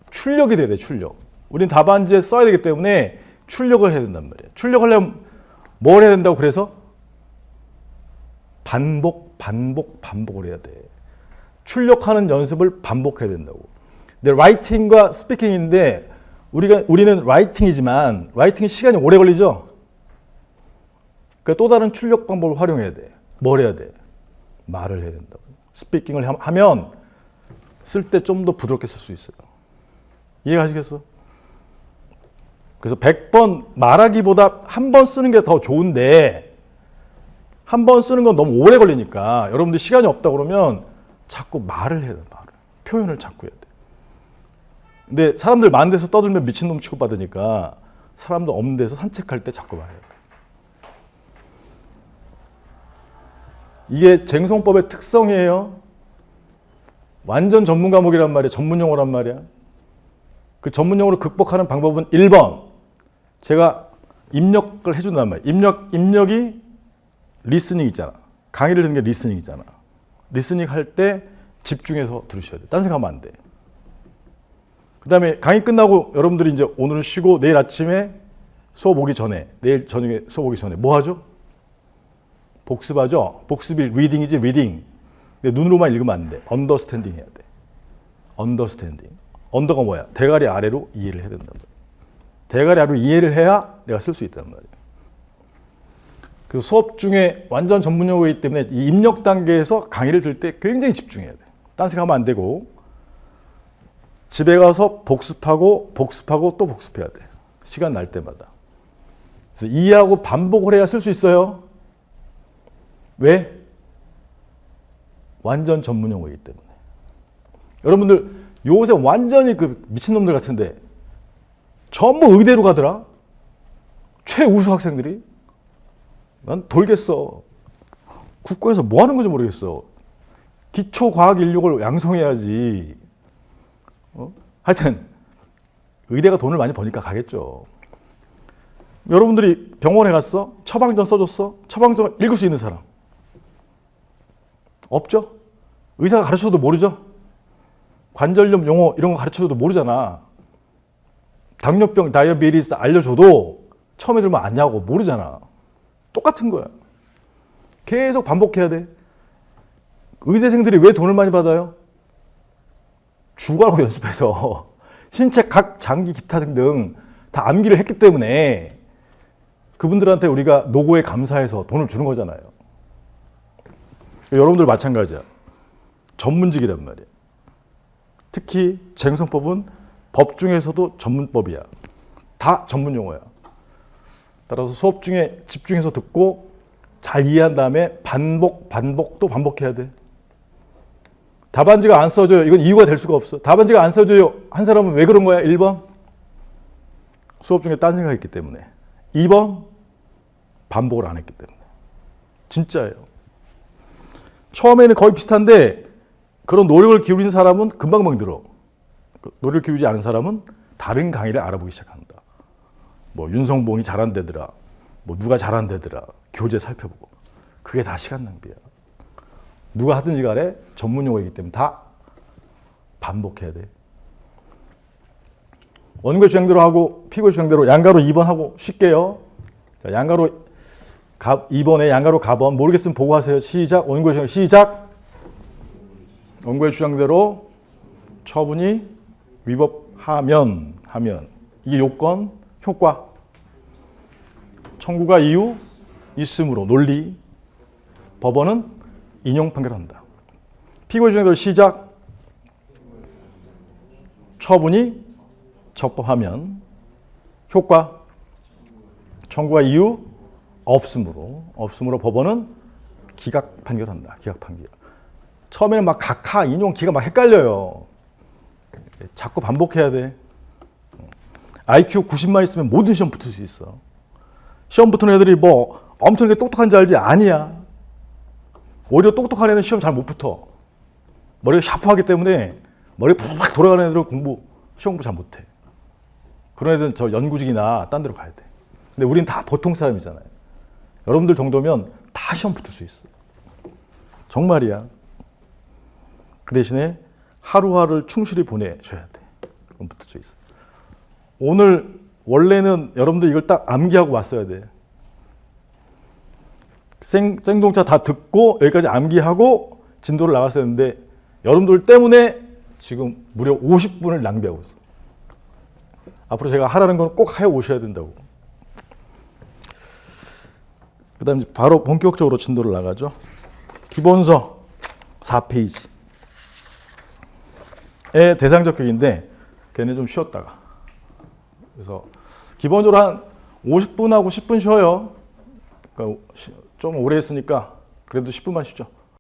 출력이 돼야 돼, 출력. 우린 답안지에 써야 되기 때문에 출력을 해야 된단 말이야. 출력하려면 뭘 해야 된다고 그래서? 반복을 해야 돼. 출력하는 연습을 반복해야 된다고. 근데 라이팅과 스피킹인데 우리는 라이팅이지만 라이팅이 시간이 오래 걸리죠? 그러니까 또 다른 출력 방법을 활용해야 돼. 뭘 해야 돼? 말을 해야 된다고. 스피킹을 하면 쓸 때 좀 더 부드럽게 쓸 수 있어요. 이해가시겠어? 그래서 100번 말하기보다 한 번 쓰는 게 더 좋은데 한 번 쓰는 건 너무 오래 걸리니까 여러분들 시간이 없다 그러면 자꾸 말을 해야 돼. 말을. 표현을 자꾸 해야 돼. 근데 사람들 많은 데서 떠들면 미친놈 취급받으니까 사람들 없는 데서 산책할 때 자꾸 말해야 돼. 이게 쟁송법의 특성이에요. 완전 전문 과목이란 말이야. 전문 용어란 말이야. 그 전문 용어를 극복하는 방법은 1번. 제가 입력을 해준단 말이야. 입력이 리스닝 있잖아. 강의를 듣는 게 리스닝 있잖아. 리스닝 할 때 집중해서 들으셔야 돼. 딴 생각하면 안 돼. 그 다음에 강의 끝나고 여러분들이 이제 오늘은 쉬고 내일 아침에 수업 오기 전에, 내일 저녁에 수업 오기 전에 뭐 하죠? 복습하죠? 복습이 리딩이지, 리딩. 근데 눈으로만 읽으면 안 돼. 언더스탠딩 해야 돼. 언더스탠딩. 언더가 뭐야? 대가리 아래로 이해를 해야 된단 말이야. 대가리 아래로 이해를 해야 내가 쓸 수 있단 말이야. 그래서 수업 중에 완전 전문 용어이기 때문에 이 입력 단계에서 강의를 들을 때 굉장히 집중해야 돼. 딴 생각하면 안 되고 집에 가서 복습하고 또 복습해야 돼. 시간 날 때마다. 그래서 이해하고 반복을 해야 쓸 수 있어요. 왜? 완전 전문 용어이기 때문에. 여러분들 요새 완전히 그 미친놈들 같은데 전부 의대로 가더라. 최우수 학생들이. 난 돌겠어. 국고에서 뭐 하는 건지 모르겠어. 기초 과학 인력을 양성해야지. 하여튼 의대가 돈을 많이 버니까 가겠죠. 여러분들이 병원에 갔어? 처방전 써줬어? 처방전 읽을 수 있는 사람? 없죠? 의사가 가르쳐도 모르죠? 관절염 용어 이런 거 가르쳐도 모르잖아. 당뇨병, 다이어비티스 알려줘도 처음에 들으면 아냐고 모르잖아. 똑같은 거야. 계속 반복해야 돼. 의대생들이 왜 돈을 많이 받아요? 죽어라고 연습해서 신체 각 장기 기타 등등 다 암기를 했기 때문에 그분들한테 우리가 노고에 감사해서 돈을 주는 거잖아요. 여러분들 마찬가지야. 전문직이란 말이야. 특히 쟁송법은 법 중에서도 전문법이야. 다 전문 용어야. 따라서 수업 중에 집중해서 듣고 잘 이해한 다음에 반복 또 반복해야 돼. 답안지가 안 써져요. 이건 이유가 될 수가 없어. 답안지가 안 써져요. 한 사람은 왜 그런 거야? 1번 수업 중에 딴 생각이 있기 때문에. 2번 반복을 안 했기 때문에. 진짜예요. 처음에는 거의 비슷한데 그런 노력을 기울인 사람은 금방 들어. 노력을 기울이지 않은 사람은 다른 강의를 알아보기 시작한다. 뭐 윤성봉이 잘한다더라. 뭐 누가 잘한다더라. 교재 살펴보고. 그게 다 시간 낭비야. 누가 하든지 간에 전문 용어이기 때문에 다 반복해야 돼. 원고의 주장대로 하고 피고의 주장대로 양가로 2번 하고 쉽게요. 자, 양가로 2번에 양가로 가번 모르겠으면 보고 하세요. 시작. 원고의 주장 시작. 원고의 주장대로 처분이 위법하면 이게 요건, 효과. 청구가 이유 있으므로 논리. 법원은 인용 판결한다. 피고의 주장대로 시작. 처분이 적법하면 효과. 청구가 이유 없으므로 법원은 기각 판결한다. 기각 판결. 처음에는 막 각하, 인용, 기가 막 헷갈려요. 자꾸 반복해야 돼. IQ 90만 있으면 모든 시험 붙을 수 있어. 시험 붙는 애들이 뭐 엄청나게 똑똑한 줄 알지? 아니야. 오히려 똑똑한 애는 시험 잘 못 붙어. 머리가 샤프하기 때문에 머리가 팍팍 돌아가는 애들은 시험 공부 잘 못해. 그런 애들은 저 연구직이나 딴 데로 가야 돼. 근데 우린 다 보통 사람이잖아요. 여러분들 정도면 다 시험 붙을 수 있어. 정말이야. 그 대신에 하루하루를 충실히 보내셔야 돼. 그럼 붙을 수 있어. 오늘 원래는 여러분들 이걸 딱 암기하고 왔어야 돼. 생동차 다 듣고 여기까지 암기하고 진도를 나갔어야 했는데 여러분들 때문에 지금 무려 50분을 낭비하고 있어. 앞으로 제가 하라는 건 꼭 해 오셔야 된다고. 그 다음에 바로 본격적으로 진도를 나가죠. 기본서 4페이지의 대상적 격인데 걔는 좀 쉬었다가. 그래서 기본적으로 한 50분하고 10분 쉬어요. 그러니까 좀 오래 했으니까 그래도 10분만 쉬죠.